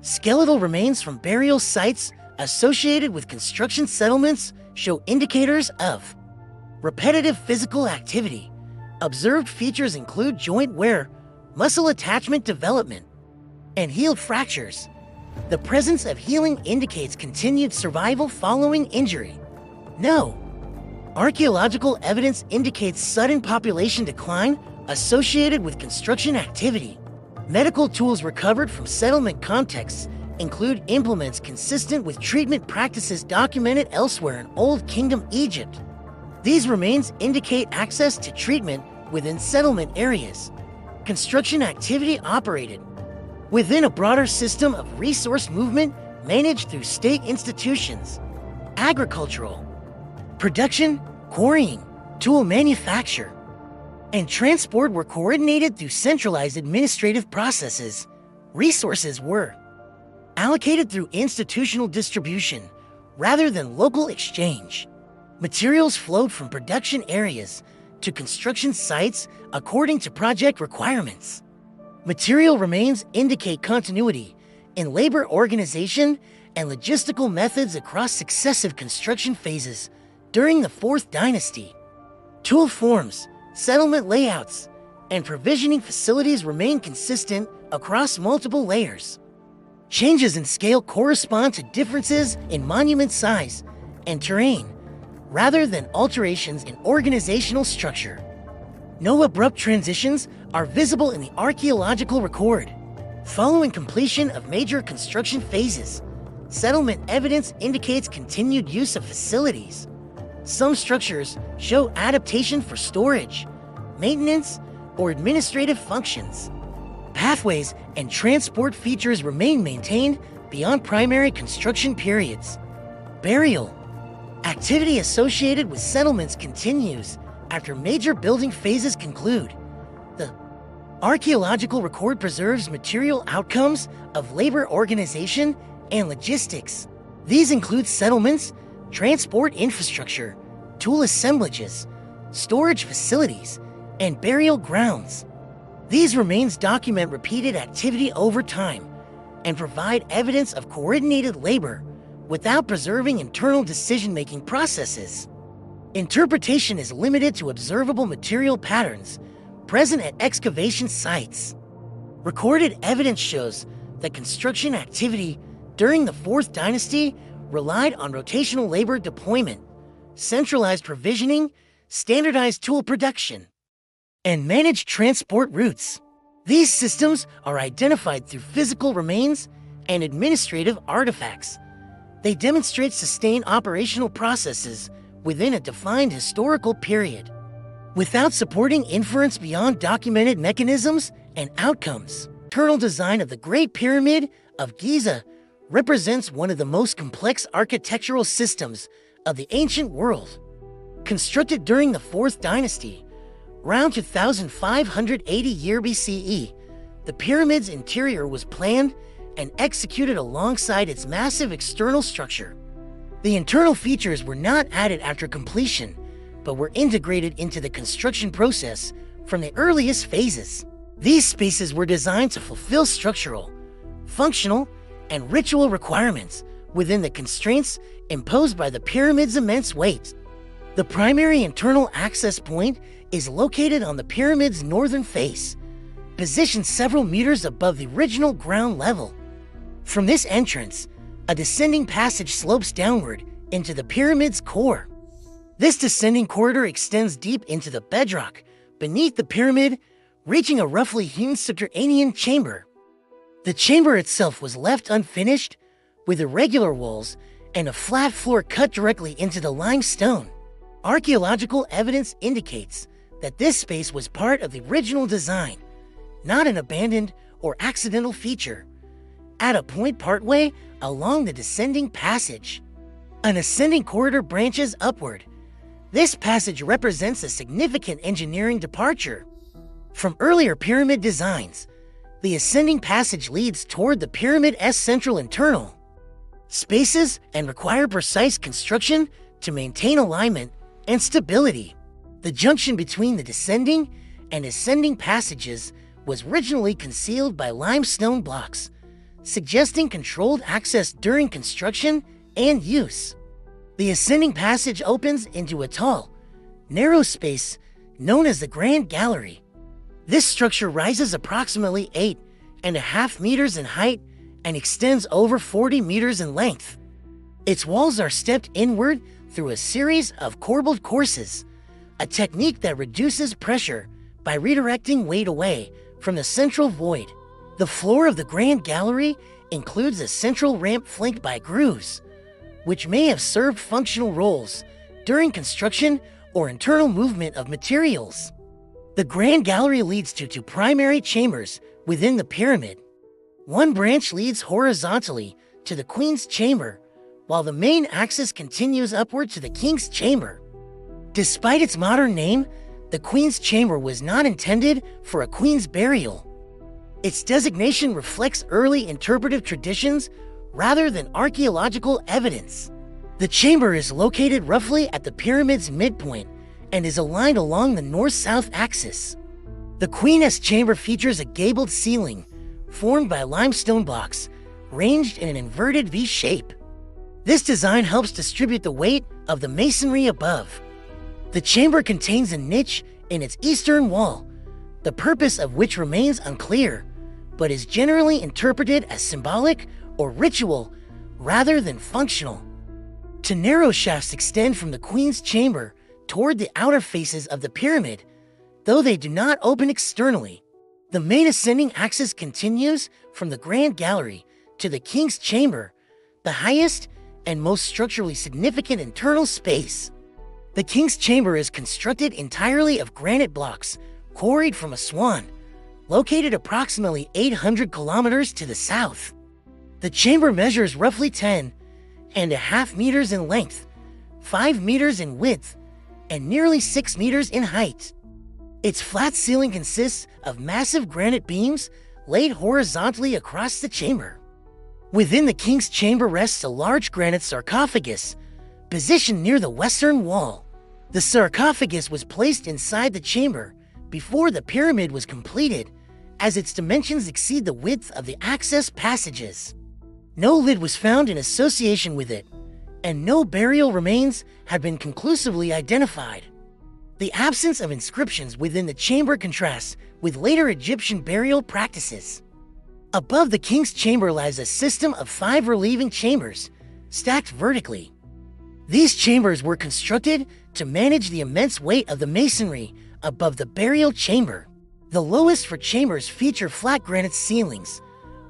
Speaker 1: Skeletal remains from burial sites associated with construction settlements show indicators of repetitive physical activity. Observed features include joint wear, muscle attachment development, and healed fractures. The presence of healing indicates continued survival following injury. No. Archaeological evidence indicates sudden population decline associated with construction activity. Medical tools recovered from settlement contexts include implements consistent with treatment practices documented elsewhere in Old Kingdom Egypt. These remains indicate access to treatment within settlement areas. Construction activity operated within a broader system of resource movement managed through state institutions. Agricultural, production, quarrying, tool manufacture, and transport were coordinated through centralized administrative processes. Resources were allocated through institutional distribution rather than local exchange. Materials flowed from production areas to construction sites according to project requirements. Material remains indicate continuity in labor organization and logistical methods across successive construction phases during the Fourth Dynasty. Tool forms, settlement layouts, and provisioning facilities remain consistent across multiple layers. Changes in scale correspond to differences in monument size and terrain, rather than alterations in organizational structure. No abrupt transitions are visible in the archaeological record. Following completion of major construction phases, settlement evidence indicates continued use of facilities. Some structures show adaptation for storage, maintenance, or administrative functions. Pathways and transport features remain maintained beyond primary construction periods. Burial activity associated with settlements continues after major building phases conclude. The archaeological record preserves material outcomes of labor organization and logistics. These include settlements, transport infrastructure, tool assemblages, storage facilities, and burial grounds. These remains document repeated activity over time and provide evidence of coordinated labor without preserving internal decision-making processes. Interpretation is limited to observable material patterns present at excavation sites. Recorded evidence shows that construction activity during the Fourth Dynasty relied on rotational labor deployment, centralized provisioning, standardized tool production, and managed transport routes. These systems are identified through physical remains and administrative artifacts. They demonstrate sustained operational processes within a defined historical period, without supporting inference beyond documented mechanisms and outcomes. Internal design of the Great Pyramid of Giza represents one of the most complex architectural systems of the ancient world. Constructed during the Fourth Dynasty, around 2580 year BCE, the pyramid's interior was planned and executed alongside its massive external structure. The internal features were not added after completion, but were integrated into the construction process from the earliest phases. These spaces were designed to fulfill structural, functional, and ritual requirements within the constraints imposed by the pyramid's immense weight. The primary internal access point is located on the pyramid's northern face, positioned several meters above the original ground level. From this entrance, a descending passage slopes downward into the pyramid's core. This descending corridor extends deep into the bedrock beneath the pyramid, reaching a roughly hewn subterranean chamber. The chamber itself was left unfinished, with irregular walls and a flat floor cut directly into the limestone. Archaeological evidence indicates that this space was part of the original design, not an abandoned or accidental feature. At a point partway along the descending passage, an ascending corridor branches upward. This passage represents a significant engineering departure from earlier pyramid designs. The ascending passage leads toward the pyramid's central internal spaces and require precise construction to maintain alignment and stability. The junction between the descending and ascending passages was originally concealed by limestone blocks, suggesting controlled access during construction and use. The ascending passage opens into a tall, narrow space known as the Grand Gallery. This structure rises approximately 8.5 meters in height and extends over 40 meters in length. Its walls are stepped inward through a series of corbelled courses, a technique that reduces pressure by redirecting weight away from the central void. The floor of the Grand Gallery includes a central ramp flanked by grooves, which may have served functional roles during construction or internal movement of materials. The Grand Gallery leads to two primary chambers within the pyramid. One branch leads horizontally to the Queen's Chamber, while the main axis continues upward to the King's Chamber. Despite its modern name, the Queen's Chamber was not intended for a queen's burial. Its designation reflects early interpretive traditions rather than archaeological evidence. The chamber is located roughly at the pyramid's midpoint and is aligned along the north-south axis. The Queen's Chamber features a gabled ceiling formed by limestone blocks ranged in an inverted V shape. This design helps distribute the weight of the masonry above. The chamber contains a niche in its eastern wall, the purpose of which remains unclear, but is generally interpreted as symbolic or ritual rather than functional. Two narrow shafts extend from the Queen's Chamber toward the outer faces of the pyramid, though they do not open externally. The main ascending axis continues from the Grand Gallery to the King's Chamber, the highest and most structurally significant internal space. The King's Chamber is constructed entirely of granite blocks quarried from Aswan, located approximately 800 kilometers to the south. The chamber measures roughly 10.5 meters in length, 5 meters in width, and nearly 6 meters in height. Its flat ceiling consists of massive granite beams laid horizontally across the chamber. Within the King's Chamber rests a large granite sarcophagus, positioned near the western wall. The sarcophagus was placed inside the chamber before the pyramid was completed, as its dimensions exceed the width of the access passages. No lid was found in association with it, and no burial remains had been conclusively identified. The absence of inscriptions within the chamber contrasts with later Egyptian burial practices. Above the King's Chamber lies a system of 5 relieving chambers, stacked vertically. These chambers were constructed to manage the immense weight of the masonry above the burial chamber. The lowest 4 chambers feature flat granite ceilings,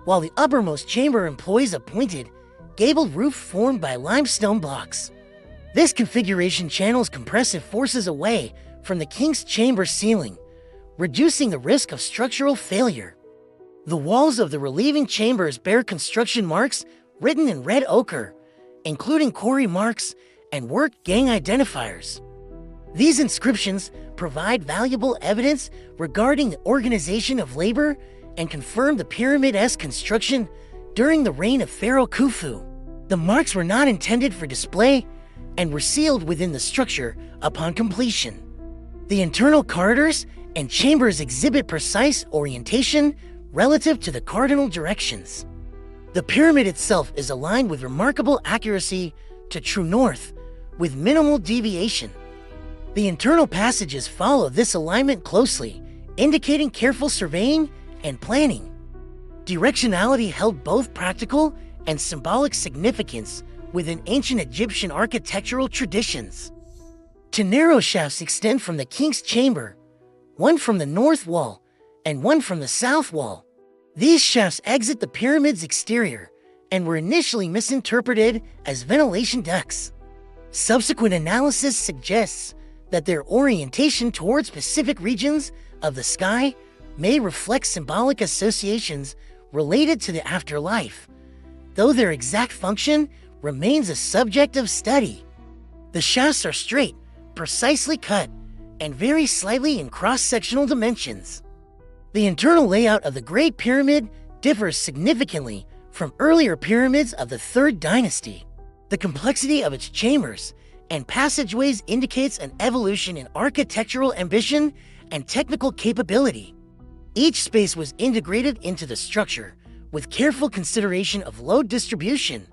Speaker 1: while the uppermost chamber employs a pointed, gabled roof formed by limestone blocks. This configuration channels compressive forces away from the King's Chamber ceiling, reducing the risk of structural failure. The walls of the relieving chambers bear construction marks written in red ochre, including quarry marks and work gang identifiers. These inscriptions provide valuable evidence regarding the organization of labor and confirm the pyramid's construction during the reign of Pharaoh Khufu. The marks were not intended for display and were sealed within the structure upon completion. The internal corridors and chambers exhibit precise orientation relative to the cardinal directions. The pyramid itself is aligned with remarkable accuracy to true north, with minimal deviation. The internal passages follow this alignment closely, indicating careful surveying and planning. Directionality held both practical and symbolic significance within ancient Egyptian architectural traditions. 2 narrow shafts extend from the King's Chamber, one from the north wall and one from the south wall. These shafts exit the pyramid's exterior and were initially misinterpreted as ventilation ducts. Subsequent analysis suggests that their orientation towards specific regions of the sky may reflect symbolic associations related to the afterlife, though their exact function remains a subject of study. The shafts are straight, precisely cut, and vary slightly in cross-sectional dimensions. The internal layout of the Great Pyramid differs significantly from earlier pyramids of the Third Dynasty. The complexity of its chambers and passageways indicates an evolution in architectural ambition and technical capability. Each space was integrated into the structure with careful consideration of load distribution,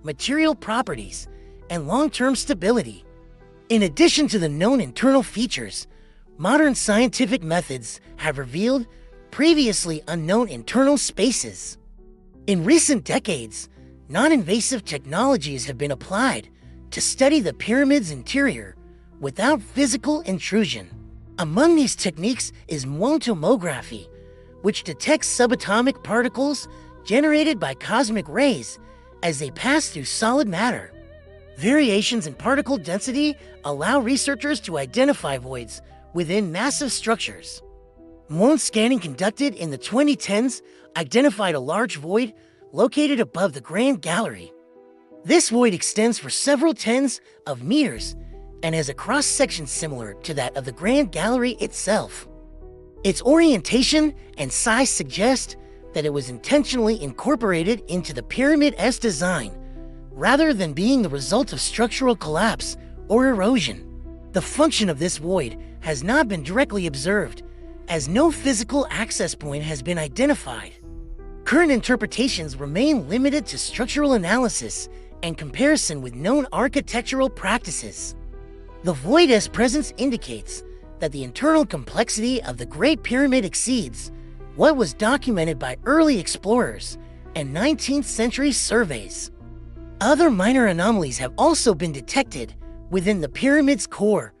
Speaker 1: material properties, and long-term stability. In addition to the known internal features, modern scientific methods have revealed previously unknown internal spaces. In recent decades, non-invasive technologies have been applied to study the pyramid's interior without physical intrusion. Among these techniques is tomography, which detects subatomic particles generated by cosmic rays as they pass through solid matter. Variations in particle density allow researchers to identify voids within massive structures. Muon scanning conducted in the 2010s identified a large void located above the Grand Gallery. This void extends for several tens of meters and has a cross-section similar to that of the Grand Gallery itself. Its orientation and size suggest that it was intentionally incorporated into the pyramid's design, rather than being the result of structural collapse or erosion. The function of this void has not been directly observed, as no physical access point has been identified. Current interpretations remain limited to structural analysis and comparison with known architectural practices. The void's presence indicates that the internal complexity of the Great Pyramid exceeds what was documented by early explorers and 19th century surveys. Other minor anomalies have also been detected within the pyramid's core,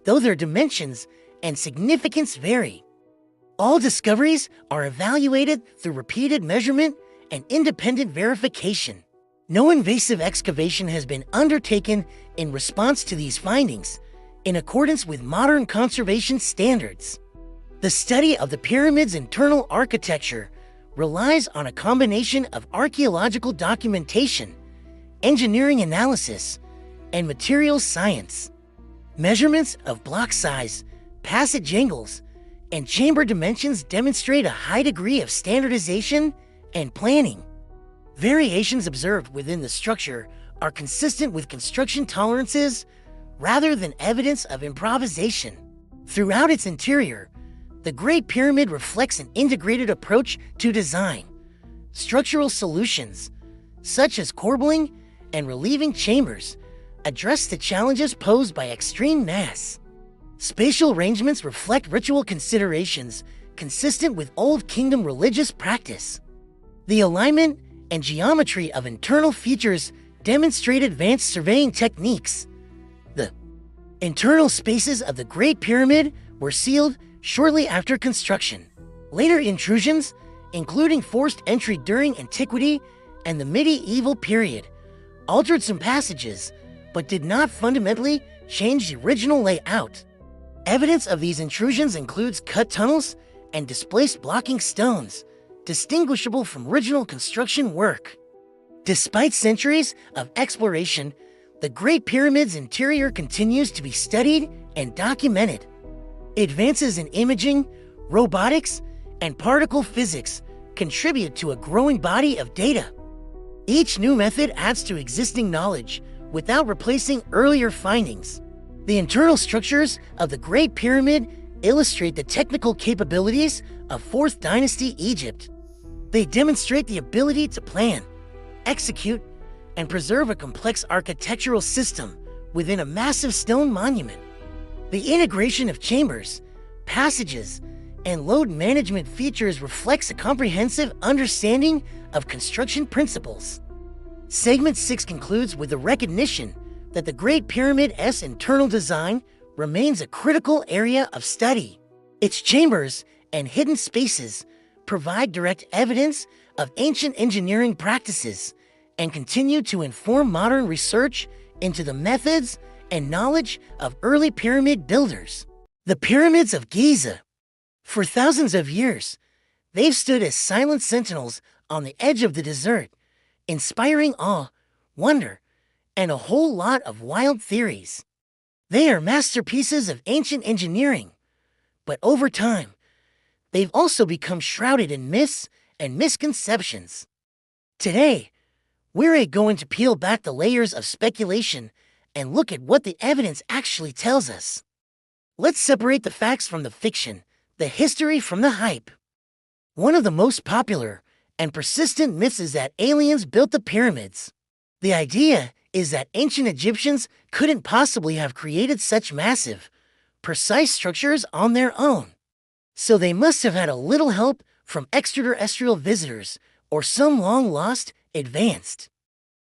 Speaker 1: though their dimensions and significance vary. All discoveries are evaluated through repeated measurement and independent verification. No invasive excavation has been undertaken in response to these findings, in accordance with modern conservation standards. The study of the pyramid's internal architecture relies on a combination of archaeological documentation, engineering analysis, and materials science. Measurements of block size, passage angles, and chamber dimensions demonstrate a high degree of standardization and planning. Variations observed within the structure are consistent with construction tolerances rather than evidence of improvisation. Throughout its interior, the Great Pyramid reflects an integrated approach to design. Structural solutions, such as corbelling and relieving chambers, address the challenges posed by extreme mass. Spatial arrangements reflect ritual considerations consistent with Old Kingdom religious practice. The alignment and geometry of internal features demonstrate advanced surveying techniques. The internal spaces of the Great Pyramid were sealed shortly after construction. Later intrusions, including forced entry during antiquity and the medieval period, altered some passages, but did not fundamentally change the original layout. Evidence of these intrusions includes cut tunnels and displaced blocking stones, distinguishable from original construction work. Despite centuries of exploration, the Great Pyramid's interior continues to be studied and documented. Advances in imaging, robotics, and particle physics contribute to a growing body of data. Each new method adds to existing knowledge without replacing earlier findings. The internal structures of the Great Pyramid illustrate the technical capabilities of 4th Dynasty Egypt. They demonstrate the ability to plan, execute, and preserve a complex architectural system within a massive stone monument. The integration of chambers, passages, and load management features reflects a comprehensive understanding of construction principles. Segment 6 concludes with the recognition that the Great Pyramid's internal design remains a critical area of study. Its chambers and hidden spaces provide direct evidence of ancient engineering practices and continue to inform modern research into the methods and knowledge of early pyramid builders. The Pyramids of Giza. For thousands of years, they've stood as silent sentinels on the edge of the desert, inspiring awe, wonder, and a whole lot of wild theories. They are masterpieces of ancient engineering, but over time, they've also become shrouded in myths and misconceptions. Today, we're going to peel back the layers of speculation and look at what the evidence actually tells us. Let's separate the facts from the fiction, the history from the hype. One of the most popular and persistent myths is that aliens built the pyramids. The idea is that ancient Egyptians couldn't possibly have created such massive, precise structures on their own. So they must have had a little help from extraterrestrial visitors or some long-lost, advanced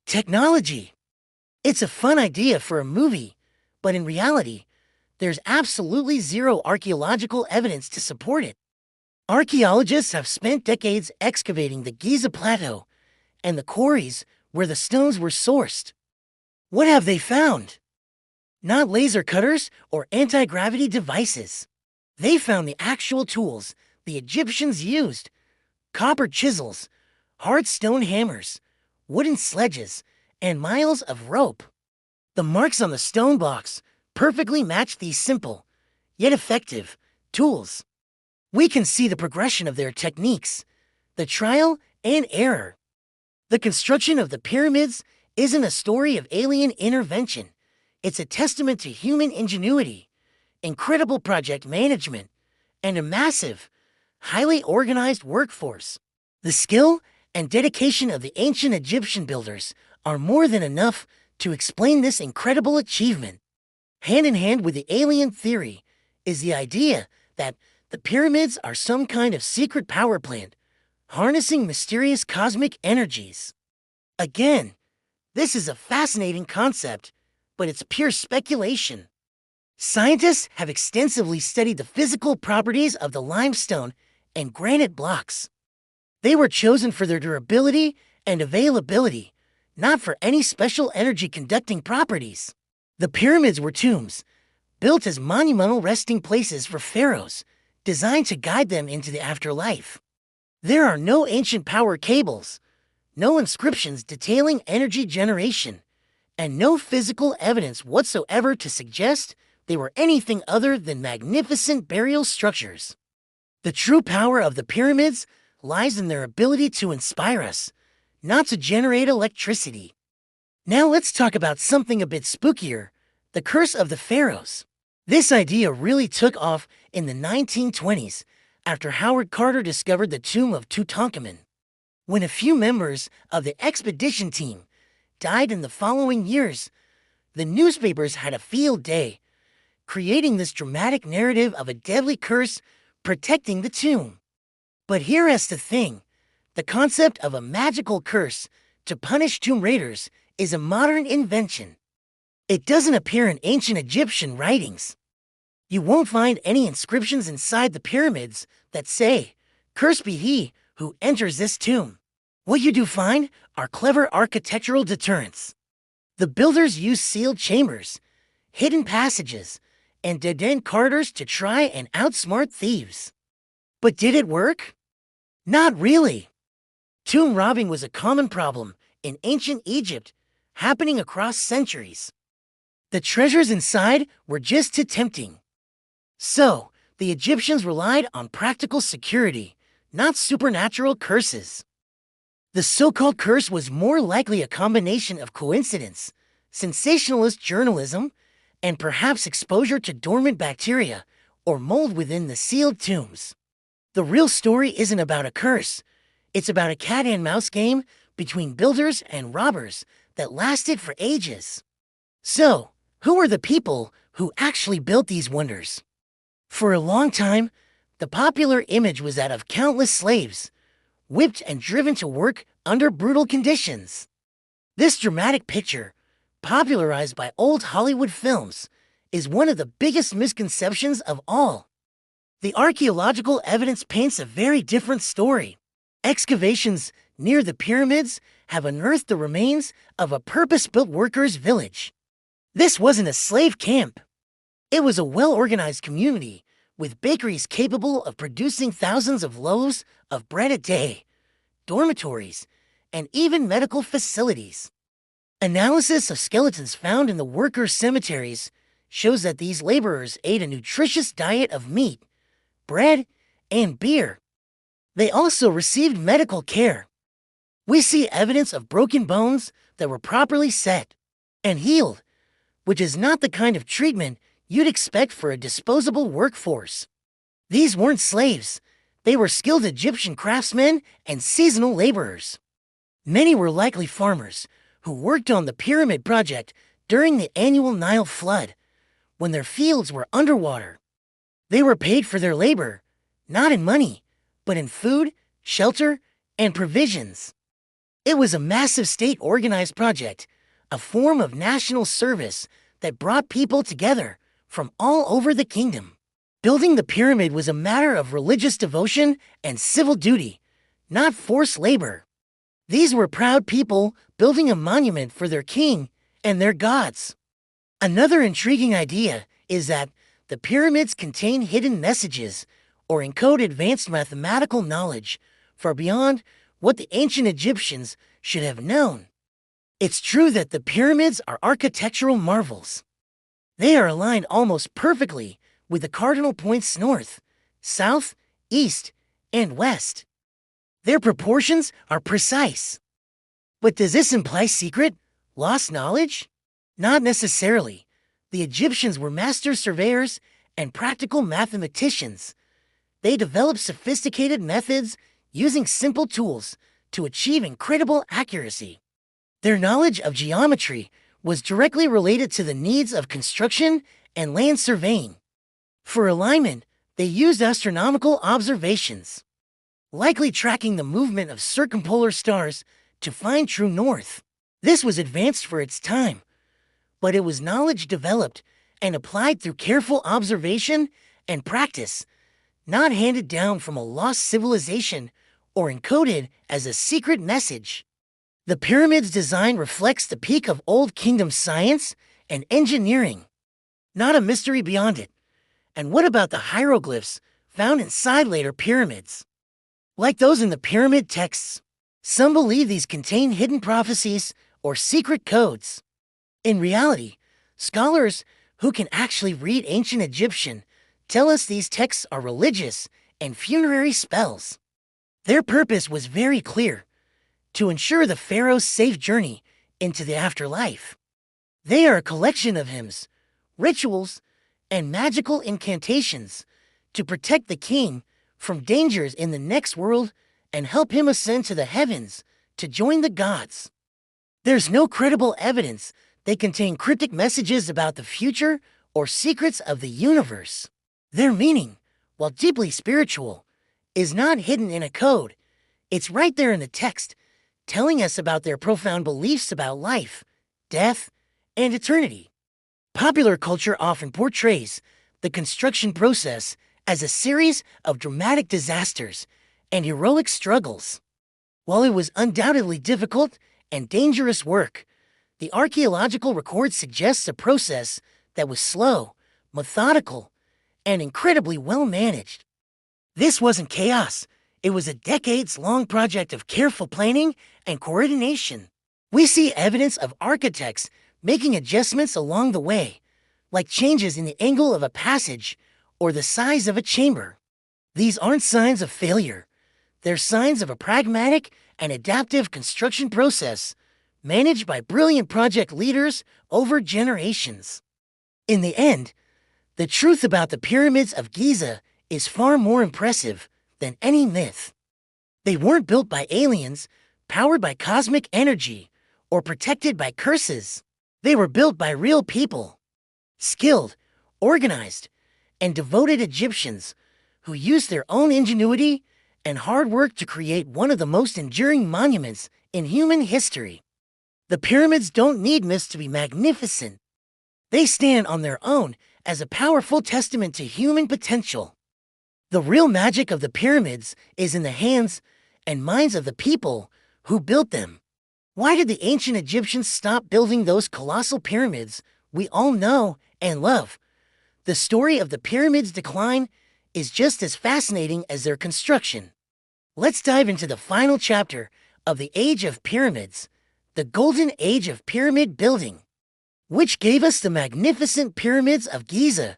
Speaker 1: technology. It's a fun idea for a movie, but in reality, there's absolutely zero archaeological evidence to support it. Archaeologists have spent decades excavating the Giza Plateau and the quarries where the stones were sourced. What have they found? Not laser cutters or anti-gravity devices. They found the actual tools the Egyptians used: copper chisels, hard stone hammers, wooden sledges, and miles of rope. The marks on the stone blocks perfectly match these simple, yet effective, tools. We can see the progression of their techniques, the trial and error. The construction of the pyramids isn't a story of alien intervention. It's a testament to human ingenuity, incredible project management, and a massive, highly organized workforce. The skill and dedication of the ancient Egyptian builders are more than enough to explain this incredible achievement. Hand in hand with the alien theory is the idea that the pyramids are some kind of secret power plant, harnessing mysterious cosmic energies. Again, this is a fascinating concept, but it's pure speculation. Scientists have extensively studied the physical properties of the limestone and granite blocks. They were chosen for their durability and availability, not for any special energy-conducting properties. The pyramids were tombs, built as monumental resting places for pharaohs, designed to guide them into the afterlife. There are no ancient power cables, no inscriptions detailing energy generation, and no physical evidence whatsoever to suggest they were anything other than magnificent burial structures. The true power of the pyramids lies in their ability to inspire us, not to generate electricity. Now let's talk about something a bit spookier: the curse of the pharaohs. This idea really took off in the 1920s after Howard Carter discovered the tomb of Tutankhamun. When a few members of the expedition team died in the following years, the newspapers had a field day, creating this dramatic narrative of a deadly curse protecting the tomb. But here is the thing: the concept of a magical curse to punish tomb raiders is a modern invention. It doesn't appear in ancient Egyptian writings. You won't find any inscriptions inside the pyramids that say, "Cursed be he who enters this tomb." What you do find are clever architectural deterrents. The builders used sealed chambers, hidden passages, and dead-end corridors to try and outsmart thieves. But did it work? Not really. Tomb robbing was a common problem in ancient Egypt, happening across centuries. The treasures inside were just too tempting. So, the Egyptians relied on practical security, not supernatural curses. The so-called curse was more likely a combination of coincidence, sensationalist journalism, and perhaps exposure to dormant bacteria or mold within the sealed tombs. The real story isn't about a curse. It's about a cat-and-mouse game between builders and robbers that lasted for ages. So, who were the people who actually built these wonders? For a long time, the popular image was that of countless slaves, whipped and driven to work under brutal conditions. This dramatic picture, popularized by old Hollywood films, is one of the biggest misconceptions of all. The archaeological evidence paints a very different story. Excavations near the pyramids have unearthed the remains of a purpose-built workers' village. This wasn't a slave camp. It was a well-organized community with bakeries capable of producing thousands of loaves of bread a day, dormitories, and even medical facilities. Analysis of skeletons found in the workers' cemeteries shows that these laborers ate a nutritious diet of meat, bread, and beer. They also received medical care. We see evidence of broken bones that were properly set and healed, which is not the kind of treatment you'd expect for a disposable workforce. These weren't slaves. They were skilled Egyptian craftsmen and seasonal laborers. Many were likely farmers who worked on the Pyramid project during the annual Nile flood, when their fields were underwater. They were paid for their labor, not in money, but in food, shelter, and provisions. It was a massive state-organized project, a form of national service that brought people together from all over the kingdom. Building the pyramid was a matter of religious devotion and civil duty, not forced labor. These were proud people building a monument for their king and their gods. Another intriguing idea is that the pyramids contain hidden messages or encode advanced mathematical knowledge far beyond what the ancient Egyptians should have known. It's true that the pyramids are architectural marvels. They are aligned almost perfectly with the cardinal points north, south, east, and west. Their proportions are precise. But does this imply secret, lost knowledge? Not necessarily. The Egyptians were master surveyors and practical mathematicians. They developed sophisticated methods using simple tools to achieve incredible accuracy. Their knowledge of geometry was directly related to the needs of construction and land surveying. For alignment, they used astronomical observations, likely tracking the movement of circumpolar stars to find true north. This was advanced for its time, but it was knowledge developed and applied through careful observation and practice, not handed down from a lost civilization or encoded as a secret message. The pyramid's design reflects the peak of Old Kingdom science and engineering, not a mystery beyond it. And what about the hieroglyphs found inside later pyramids? Like those in the pyramid texts, some believe these contain hidden prophecies or secret codes. In reality, scholars who can actually read ancient Egyptian tell us these texts are religious and funerary spells. Their purpose was very clear: to ensure the pharaoh's safe journey into the afterlife. They are a collection of hymns, rituals, and magical incantations to protect the king from dangers in the next world and help him ascend to the heavens to join the gods. There's no credible evidence they contain cryptic messages about the future or secrets of the universe. Their meaning, while deeply spiritual, is not hidden in a code. It's right there in the text, telling us about their profound beliefs about life, death, and eternity. Popular culture often portrays the construction process as a series of dramatic disasters and heroic struggles. While it was undoubtedly difficult and dangerous work, the archaeological record suggests a process that was slow, methodical, and incredibly well managed. This wasn't chaos. It was a decades-long project of careful planning and coordination. We see evidence of architects making adjustments along the way, like changes in the angle of a passage or the size of a chamber. These aren't signs of failure. They're signs of a pragmatic and adaptive construction process managed by brilliant project leaders over generations. In the end, the truth about the Pyramids of Giza is far more impressive than any myth. They weren't built by aliens, powered by cosmic energy, or protected by curses. They were built by real people, skilled, organized, and devoted Egyptians who used their own ingenuity and hard work to create one of the most enduring monuments in human history. The pyramids don't need myths to be magnificent. They stand on their own as a powerful testament to human potential. The real magic of the pyramids is in the hands and minds of the people who built them. Why did the ancient Egyptians stop building those colossal pyramids we all know and love. The story of the pyramids' decline is just as fascinating as their construction. Let's dive into the final chapter of the Age of Pyramids, the Golden Age of Pyramid Building, which gave us the magnificent Pyramids of Giza,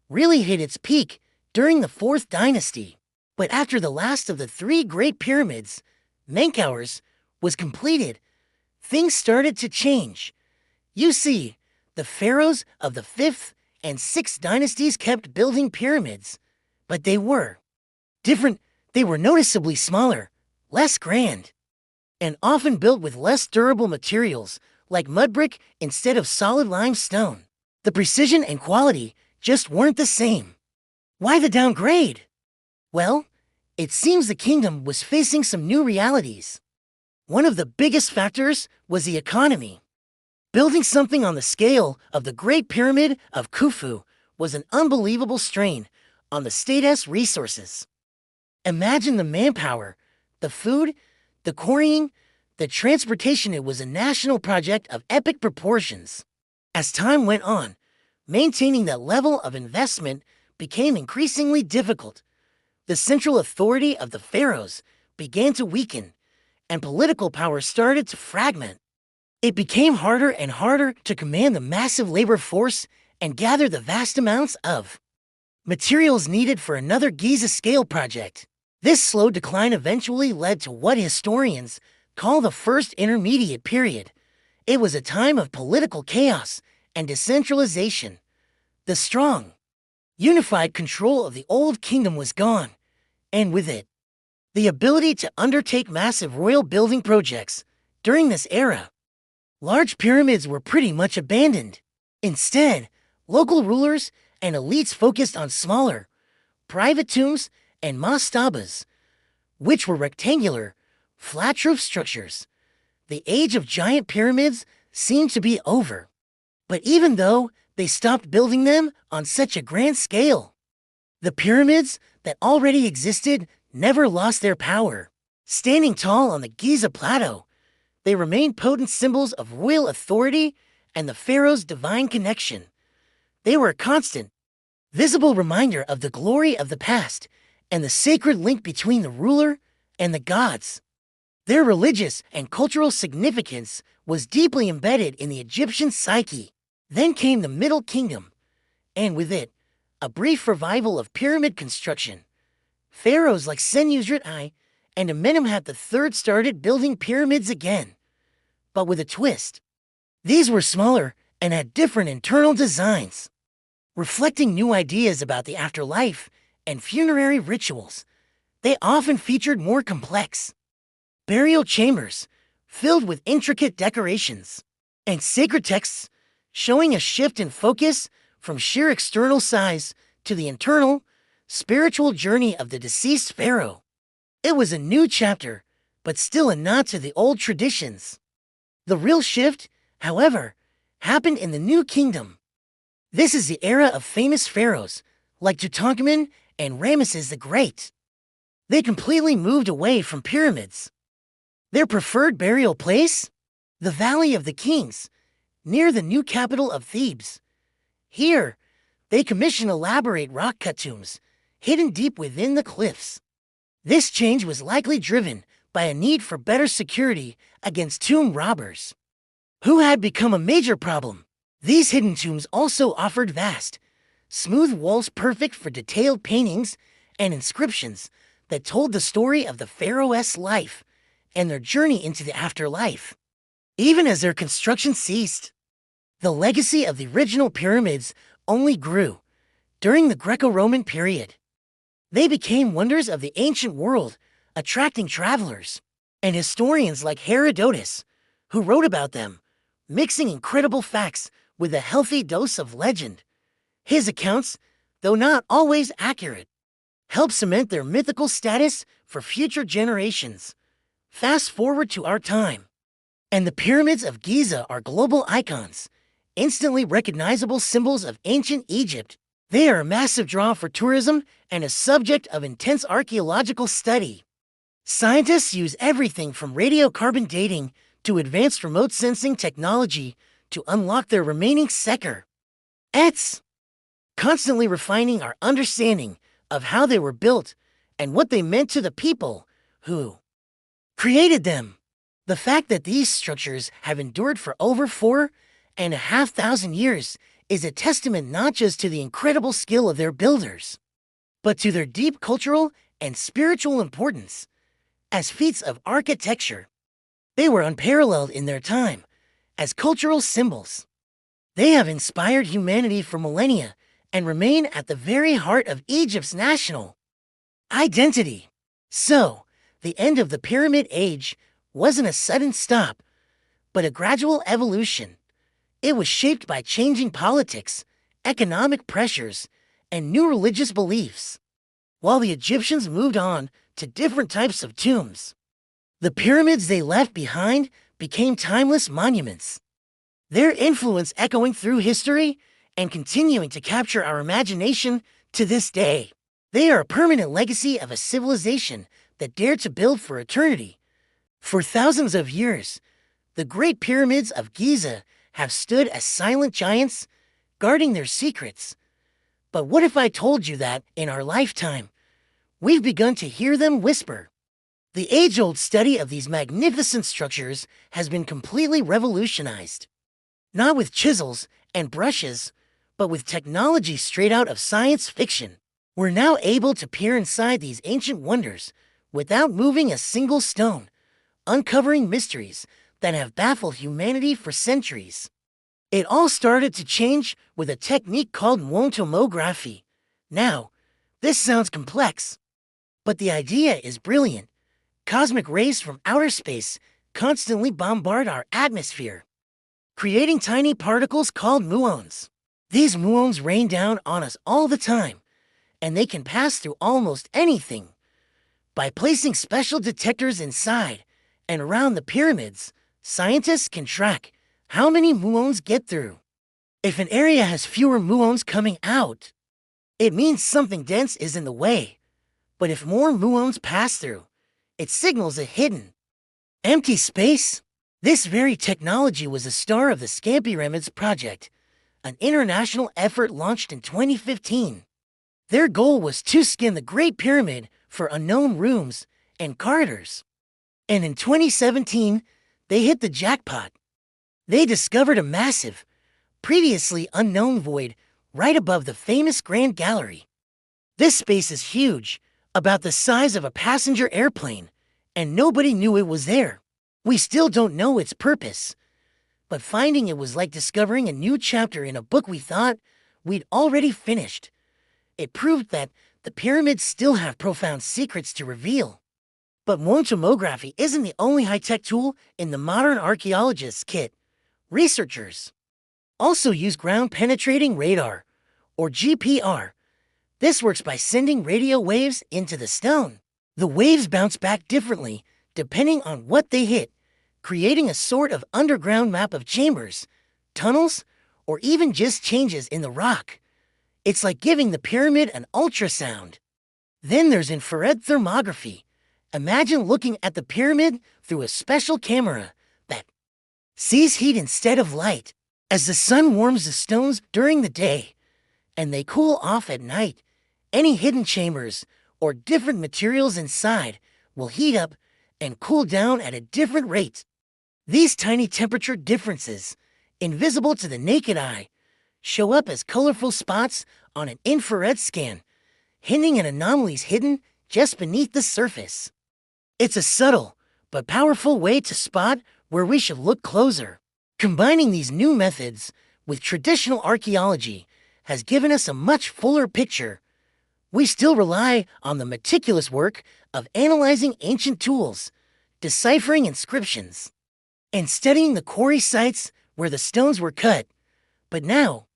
Speaker 1: really hit its peak during the 4th Dynasty. But after the last of the 3 Great Pyramids, Menkaur's, was completed, things started to change. You see, the pharaohs of the 5th and 6th dynasties kept building pyramids, but they were different. They were noticeably smaller, less grand, and often built with less durable materials like mud brick instead of solid limestone. The precision and quality just weren't the same. Why the downgrade? Well, it seems the kingdom was facing some new realities. One of the biggest factors was the economy. Building something on the scale of the Great Pyramid of Khufu was an unbelievable strain on the state's resources. Imagine the manpower, the food, the quarrying, the transportation. It was a national project of epic proportions. As time went on, maintaining that level of investment became increasingly difficult. The central authority of the pharaohs began to weaken, and political power started to fragment. It became harder and harder to command the massive labor force and gather the vast amounts of materials needed for another Giza-scale project. This slow decline eventually led to what historians call the First Intermediate Period. It was a time of political chaos and decentralization. The strong, unified control of the Old Kingdom was gone, and with it, the ability to undertake massive royal building projects. During this era, large pyramids were pretty much abandoned. Instead, local rulers and elites focused on smaller, private tombs and mastabas, which were rectangular, flat-roof structures. The age of giant pyramids seemed to be over. But even though they stopped building them on such a grand scale, the pyramids that already existed never lost their power. Standing tall on the Giza Plateau, they remained potent symbols of royal authority and the pharaoh's divine connection. They were a constant, visible reminder of the glory of the past and the sacred link between the ruler and the gods. Their religious and cultural significance was deeply embedded in the Egyptian psyche. Then came the Middle Kingdom, and with it, a brief revival of pyramid construction. Pharaohs like Senusret I and Amenemhat III started building pyramids again, but with a twist. These were smaller and had different internal designs, reflecting new ideas about the afterlife and funerary rituals. They often featured more complex burial chambers filled with intricate decorations and sacred texts, showing a shift in focus from sheer external size to the internal, spiritual journey of the deceased pharaoh. It was a new chapter, but still a nod to the old traditions. The real shift, however, happened in the New Kingdom. This is the era of famous pharaohs like Tutankhamun and Ramesses the Great. They completely moved away from pyramids. Their preferred burial place? The Valley of the Kings, near the new capital of Thebes. Here, they commissioned elaborate rock-cut tombs, hidden deep within the cliffs. This change was likely driven by a need for better security against tomb robbers, who had become a major problem. These hidden tombs also offered vast, smooth walls perfect for detailed paintings and inscriptions that told the story of the pharaoh's life and their journey into the afterlife. Even as their construction ceased, the legacy of the original pyramids only grew. During the Greco-Roman period, they became wonders of the ancient world, attracting travelers and historians like Herodotus, who wrote about them, mixing incredible facts with a healthy dose of legend. His accounts, though not always accurate, help cement their mythical status for future generations. Fast forward to our time, and the Pyramids of Giza are global icons, instantly recognizable symbols of ancient Egypt. They are a massive draw for tourism and a subject of intense archaeological study. Scientists use everything from radiocarbon dating to advanced remote sensing technology to unlock their remaining secret. It's constantly refining our understanding of how they were built and what they meant to the people who created them. The fact that these structures have endured for over 4,500 years is a testament not just to the incredible skill of their builders, but to their deep cultural and spiritual importance. As feats of architecture, they were unparalleled in their time. As cultural symbols, they have inspired humanity for millennia and remain at the very heart of Egypt's national identity. So, the end of the Pyramid Age wasn't a sudden stop, but a gradual evolution. It was shaped by changing politics, economic pressures, and new religious beliefs. While the Egyptians moved on to different types of tombs, the pyramids they left behind became timeless monuments, their influence echoing through history and continuing to capture our imagination to this day. They are a permanent legacy of a civilization that dared to build for eternity. For thousands of years, the Great Pyramids of Giza have stood as silent giants, guarding their secrets. But what if I told you that, in our lifetime, we've begun to hear them whisper? The age-old study of these magnificent structures has been completely revolutionized. Not with chisels and brushes, but with technology straight out of science fiction. We're now able to peer inside these ancient wonders without moving a single stone, uncovering mysteries that have baffled humanity for centuries. It all started to change with a technique called tomography. Now, this sounds complex, but the idea is brilliant. Cosmic rays from outer space constantly bombard our atmosphere, creating tiny particles called muons. These muons rain down on us all the time, and they can pass through almost anything. By placing special detectors inside and around the pyramids, scientists can track how many muons get through. If an area has fewer muons coming out, it means something dense is in the way. But if more muons pass through, it signals a hidden, empty space. This very technology was the star of the Pyramids project, an international effort launched in 2015. Their goal was to scan the Great Pyramid for unknown rooms and corridors. And in 2017, they hit the jackpot. They discovered a massive, previously unknown void right above the famous Grand Gallery. This space is huge, about the size of a passenger airplane, and nobody knew it was there. We still don't know its purpose, but finding it was like discovering a new chapter in a book we thought we'd already finished. It proved that the pyramids still have profound secrets to reveal. But tomography isn't the only high-tech tool in the modern archaeologist's kit. Researchers also use ground-penetrating radar, or GPR. This works by sending radio waves into the stone. The waves bounce back differently depending on what they hit, creating a sort of underground map of chambers, tunnels, or even just changes in the rock. It's like giving the pyramid an ultrasound. Then there's infrared thermography. Imagine looking at the pyramid through a special camera that sees heat instead of light. As the sun warms the stones during the day, and they cool off at night, any hidden chambers or different materials inside will heat up and cool down at a different rate. These tiny temperature differences, invisible to the naked eye, show up as colorful spots on an infrared scan, hinting at anomalies hidden just beneath the surface. It's a subtle but powerful way to spot where we should look closer. Combining these new methods with traditional archaeology has given us a much fuller picture. We still rely on the meticulous work of analyzing ancient tools, deciphering inscriptions, and studying the quarry sites where the stones were cut. But now,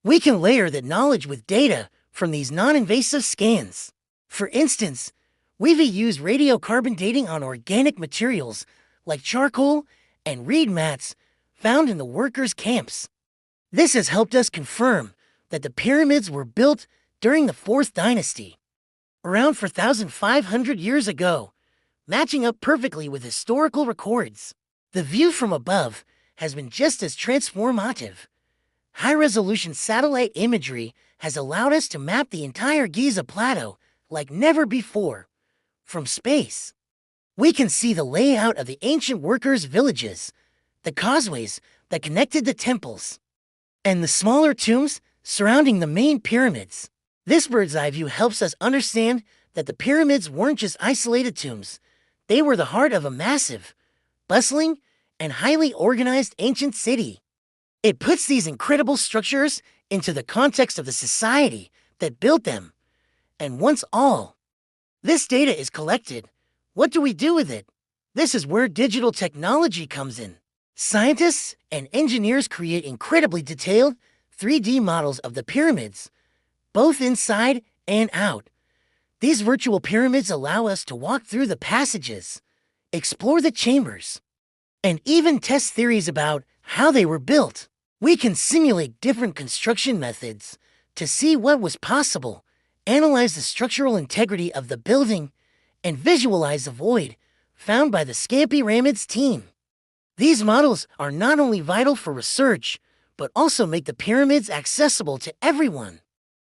Speaker 1: we can layer that knowledge with data from these non-invasive scans. For instance, we've used radiocarbon dating on organic materials like charcoal and reed mats found in the workers' camps. This has helped us confirm that the pyramids were built during the 4th Dynasty, around 4,500 years ago, matching up perfectly with historical records. The view from above has been just as transformative. High-resolution satellite imagery has allowed us to map the entire Giza Plateau like never before. From space, we can see the layout of the ancient workers' villages, the causeways that connected the temples, and the smaller tombs surrounding the main pyramids. This bird's-eye view helps us understand that the pyramids weren't just isolated tombs. They were the heart of a massive, bustling, and highly organized ancient city. It puts these incredible structures into the context of the society that built them. And once all this data is collected, what do we do with it? This is where digital technology comes in. Scientists and engineers create incredibly detailed 3D models of the pyramids, both inside and out. These virtual pyramids allow us to walk through the passages, explore the chambers, and even test theories about how they were built. We can simulate different construction methods to see what was possible, analyze the structural integrity of the building, and visualize the void found by the Pyramids team. These models are not only vital for research, but also make the pyramids accessible to everyone,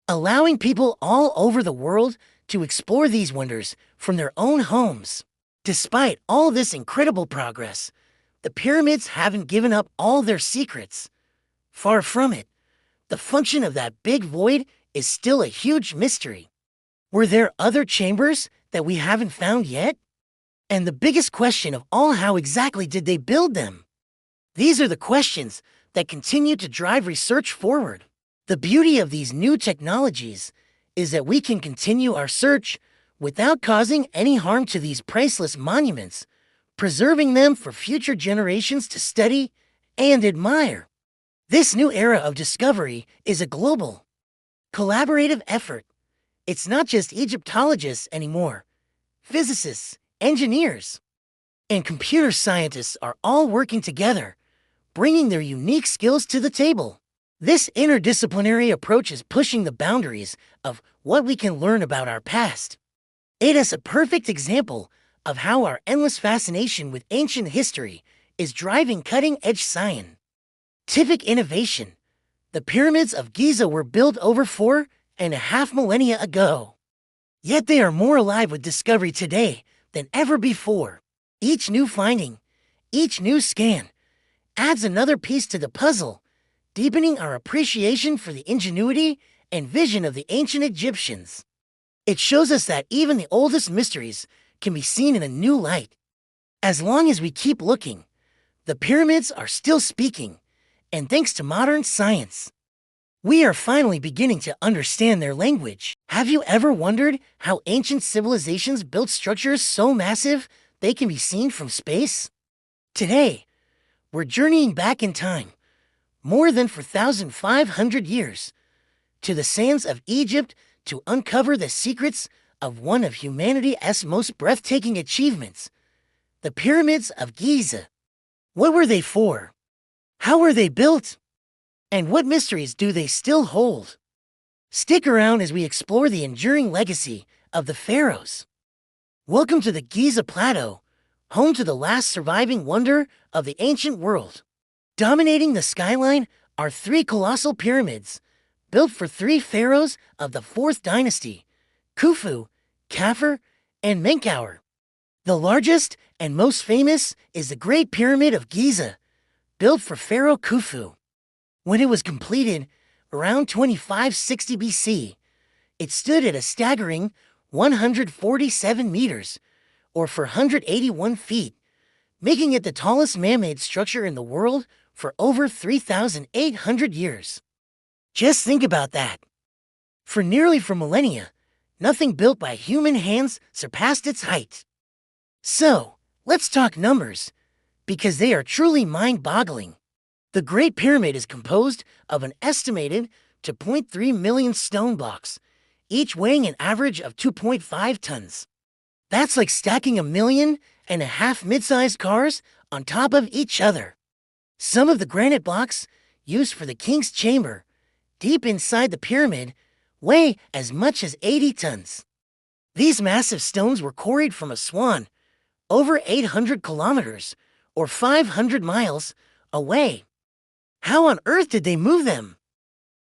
Speaker 1: allowing people all over the world to explore these wonders from their own homes. Despite all this incredible progress, the pyramids haven't given up all their secrets. Far from it. The function of that big void is still a huge mystery. Were there other chambers that we haven't found yet? And the biggest question of all, how exactly did they build them? These are the questions that continue to drive research forward. The beauty of these new technologies is that we can continue our search without causing any harm to these priceless monuments, preserving them for future generations to study and admire. This new era of discovery is a global, collaborative effort. It's not just Egyptologists anymore. Physicists, engineers, and computer scientists are all working together, bringing their unique skills to the table. This interdisciplinary approach is pushing the boundaries of what we can learn about our past. It is a perfect example of how our endless fascination with ancient history is driving cutting-edge scientific innovation. The Pyramids of Giza were built over 4.5 millennia ago. Yet they are more alive with discovery today than ever before. Each new finding, each new scan, adds another piece to the puzzle, deepening our appreciation for the ingenuity and vision of the ancient Egyptians. It shows us that even the oldest mysteries can be seen in a new light. As long as we keep looking, the pyramids are still speaking, and thanks to modern science, we are finally beginning to understand their language. Have you ever wondered how ancient civilizations built structures so massive they can be seen from space? Today, we're journeying back in time, more than 4,500 years, to the sands of Egypt to uncover the secrets of one of humanity's most breathtaking achievements, the Pyramids of Giza. What were they for? How were they built? And what mysteries do they still hold? Stick around as we explore the enduring legacy of the pharaohs. Welcome to the Giza Plateau, home to the last surviving wonder of the ancient world. Dominating the skyline are three colossal pyramids, built for three pharaohs of the 4th Dynasty, Khufu, Khafre, and Menkaure. The largest and most famous is the Great Pyramid of Giza, built for Pharaoh Khufu. When it was completed around 2560 BC, it stood at a staggering 147 meters, or 481 feet, making it the tallest man-made structure in the world for over 3,800 years. Just think about that. For nearly 4 millennia, nothing built by human hands surpassed its height. So, let's talk numbers, because they are truly mind-boggling. The Great Pyramid is composed of an estimated 2.3 million stone blocks, each weighing an average of 2.5 tons. That's like stacking 1.5 million mid-sized cars on top of each other. Some of the granite blocks used for the king's chamber, deep inside the pyramid, weigh as much as 80 tons. These massive stones were quarried from a swan, over 800 kilometers, or 500 miles, away. How on earth did they move them?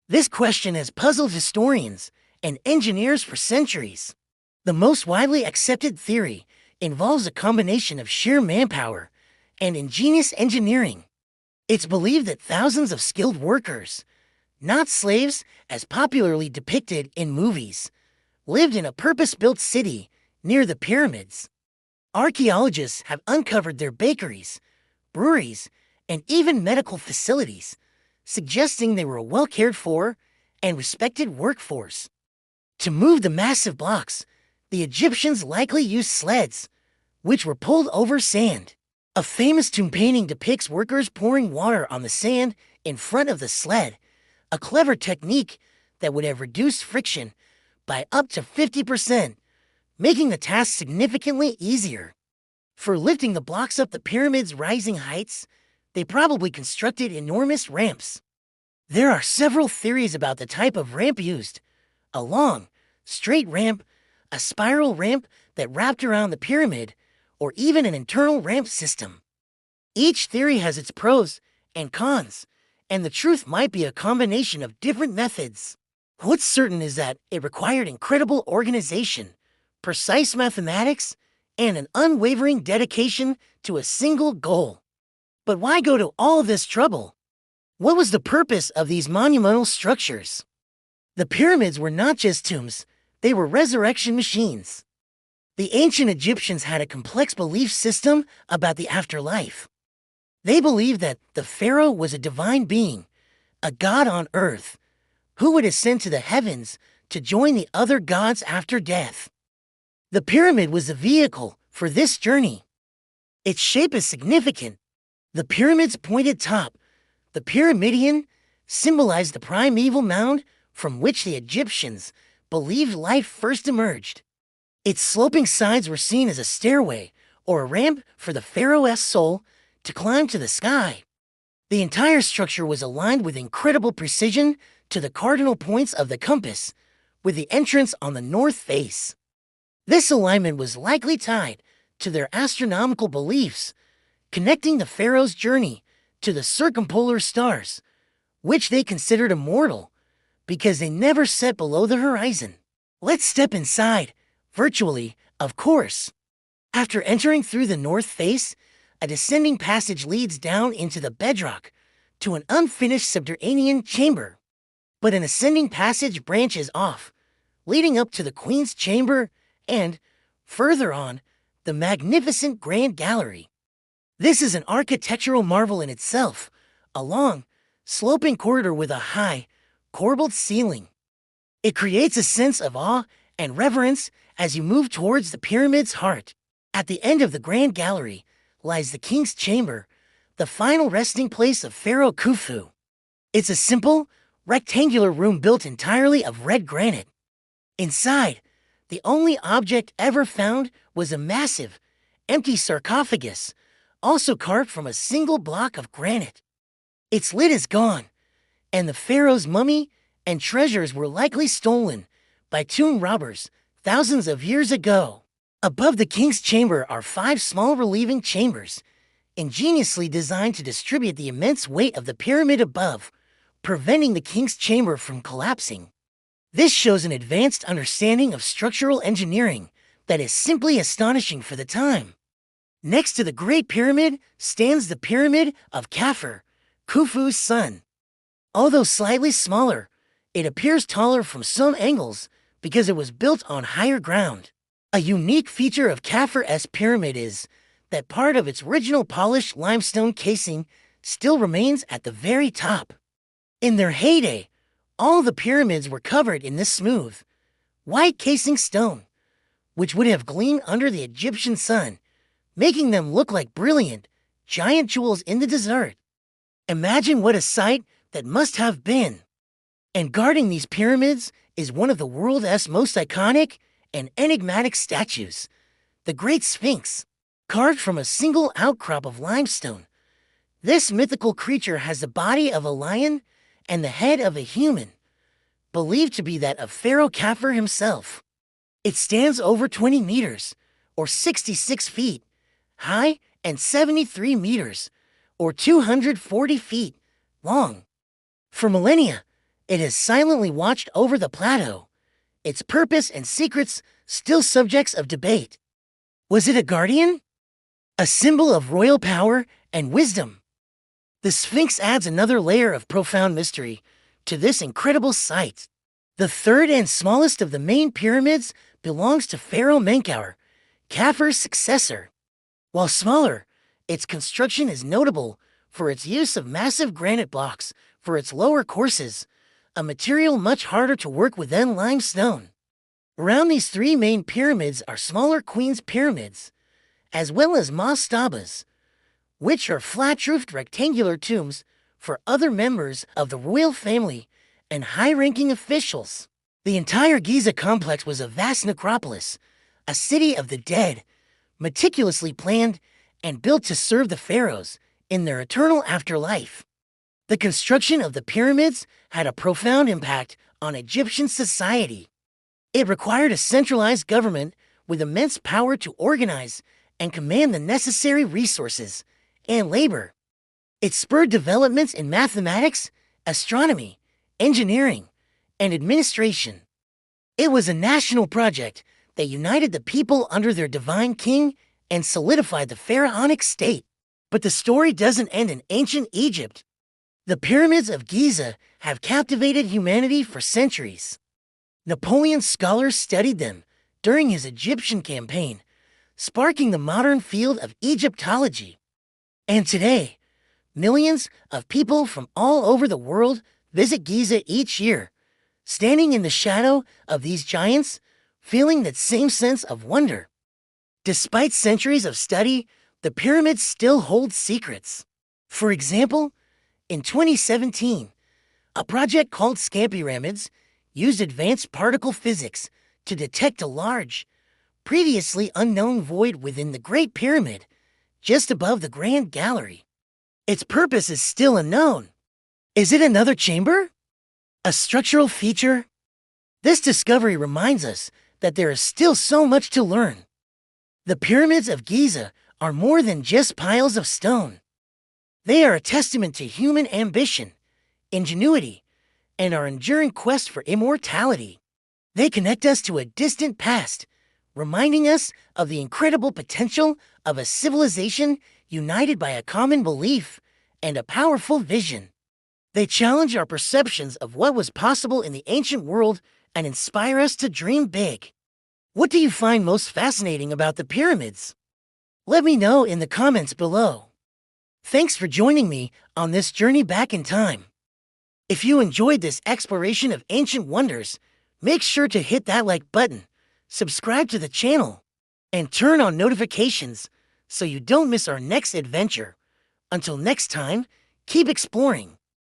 Speaker 1: This question has puzzled historians and engineers for centuries. The most widely accepted theory involves a combination of sheer manpower and ingenious engineering. It's believed that thousands of skilled workers, not slaves as popularly depicted in movies, lived in a purpose-built city near the pyramids. Archaeologists have uncovered their bakeries, breweries, and even medical facilities, suggesting they were a well cared-for and respected workforce. To move the massive blocks, the Egyptians likely used sleds, which were pulled over sand. A famous tomb painting depicts workers pouring water on the sand in front of the sled, a clever technique that would have reduced friction by up to 50%, making the task significantly easier. For lifting the blocks up the pyramid's rising heights, they probably constructed enormous ramps. There are several theories about the type of ramp used: a long, straight ramp, a spiral ramp that wrapped around the pyramid, or even an internal ramp system. Each theory has its pros and cons, and the truth might be a combination of different methods. What's certain is that it required incredible organization, precise mathematics, and an unwavering dedication to a single goal. But why go to all this trouble? What was the purpose of these monumental structures? The pyramids were not just tombs, they were resurrection machines. The ancient Egyptians had a complex belief system about the afterlife. They believed that the pharaoh was a divine being, a god on earth, who would ascend to the heavens to join the other gods after death. The pyramid was the vehicle for this journey. Its shape is significant. The pyramid's pointed top, the pyramidion, symbolized the primeval mound from which the Egyptians believed life first emerged. Its sloping sides were seen as a stairway or a ramp for the pharaoh's soul to climb to the sky. The entire structure was aligned with incredible precision to the cardinal points of the compass, with the entrance on the north face. This alignment was likely tied to their astronomical beliefs, connecting the pharaoh's journey to the circumpolar stars, which they considered immortal because they never set below the horizon. Let's step inside, virtually, of course. After entering through the north face, a descending passage leads down into the bedrock to an unfinished subterranean chamber. But an ascending passage branches off, leading up to the Queen's Chamber and, further on, the magnificent Grand Gallery. This is an architectural marvel in itself, a long, sloping corridor with a high, corbelled ceiling. It creates a sense of awe and reverence as you move towards the pyramid's heart. At the end of the Grand Gallery lies the King's Chamber, the final resting place of Pharaoh Khufu. It's a simple, rectangular room built entirely of red granite. Inside, the only object ever found was a massive, empty sarcophagus, also carved from a single block of granite. Its lid is gone, and the pharaoh's mummy and treasures were likely stolen by tomb robbers thousands of years ago. Above the king's chamber are 5 small relieving chambers, ingeniously designed to distribute the immense weight of the pyramid above, preventing the king's chamber from collapsing. This shows an advanced understanding of structural engineering that is simply astonishing for the time. Next to the Great Pyramid stands the Pyramid of Khafre, Khufu's son. Although slightly smaller, it appears taller from some angles because it was built on higher ground. A unique feature of Khafre's pyramid is that part of its original polished limestone casing still remains at the very top. In their heyday, all the pyramids were covered in this smooth, white casing stone, which would have gleamed under the Egyptian sun, making them look like brilliant, giant jewels in the desert. Imagine what a sight that must have been. And guarding these pyramids is one of the world's most iconic and enigmatic statues, the Great Sphinx, carved from a single outcrop of limestone. This mythical creature has the body of a lion and the head of a human, believed to be that of Pharaoh Khafre himself. It stands over 20 meters, or 66 feet, high and 73 meters, or 240 feet, long. For millennia, it has silently watched over the plateau, its purpose and secrets still subjects of debate. Was it a guardian? A symbol of royal power and wisdom? The Sphinx adds another layer of profound mystery to this incredible site. The third and smallest of the main pyramids belongs to Pharaoh Menkaure, Khafre's successor. While smaller, its construction is notable for its use of massive granite blocks for its lower courses, a material much harder to work with than limestone. Around these three main pyramids are smaller Queen's Pyramids, as well as mastabas, which are flat-roofed rectangular tombs for other members of the royal family and high-ranking officials. The entire Giza complex was a vast necropolis, a city of the dead, meticulously planned and built to serve the pharaohs in their eternal afterlife. The construction of the pyramids had a profound impact on Egyptian society. It required a centralized government with immense power to organize and command the necessary resources and labor. It spurred developments in mathematics, astronomy, engineering, and administration. It was a national project that united the people under their divine king and solidified the pharaonic state. But the story doesn't end in ancient Egypt. The Pyramids of Giza have captivated humanity for centuries. Napoleon's scholars studied them during his Egyptian campaign, sparking the modern field of Egyptology. And today, millions of people from all over the world visit Giza each year, standing in the shadow of these giants, feeling that same sense of wonder. Despite centuries of study, the pyramids still hold secrets. For example, in 2017, a project called Pyramids used advanced particle physics to detect a large, previously unknown void within the Great Pyramid, just above the Grand Gallery. Its purpose is still unknown. Is it another chamber? A structural feature? This discovery reminds us that there is still so much to learn. The Pyramids of Giza are more than just piles of stone. They are a testament to human ambition, ingenuity, and our enduring quest for immortality. They connect us to a distant past, reminding us of the incredible potential of a civilization united by a common belief and a powerful vision. They challenge our perceptions of what was possible in the ancient world and inspire us to dream big. What do you find most fascinating about the pyramids? Let me know in the comments below. Thanks for joining me on this journey back in time. If you enjoyed this exploration of ancient wonders, make sure to hit that like button, subscribe to the channel, and turn on notifications so you don't miss our next adventure. Until next time, keep exploring.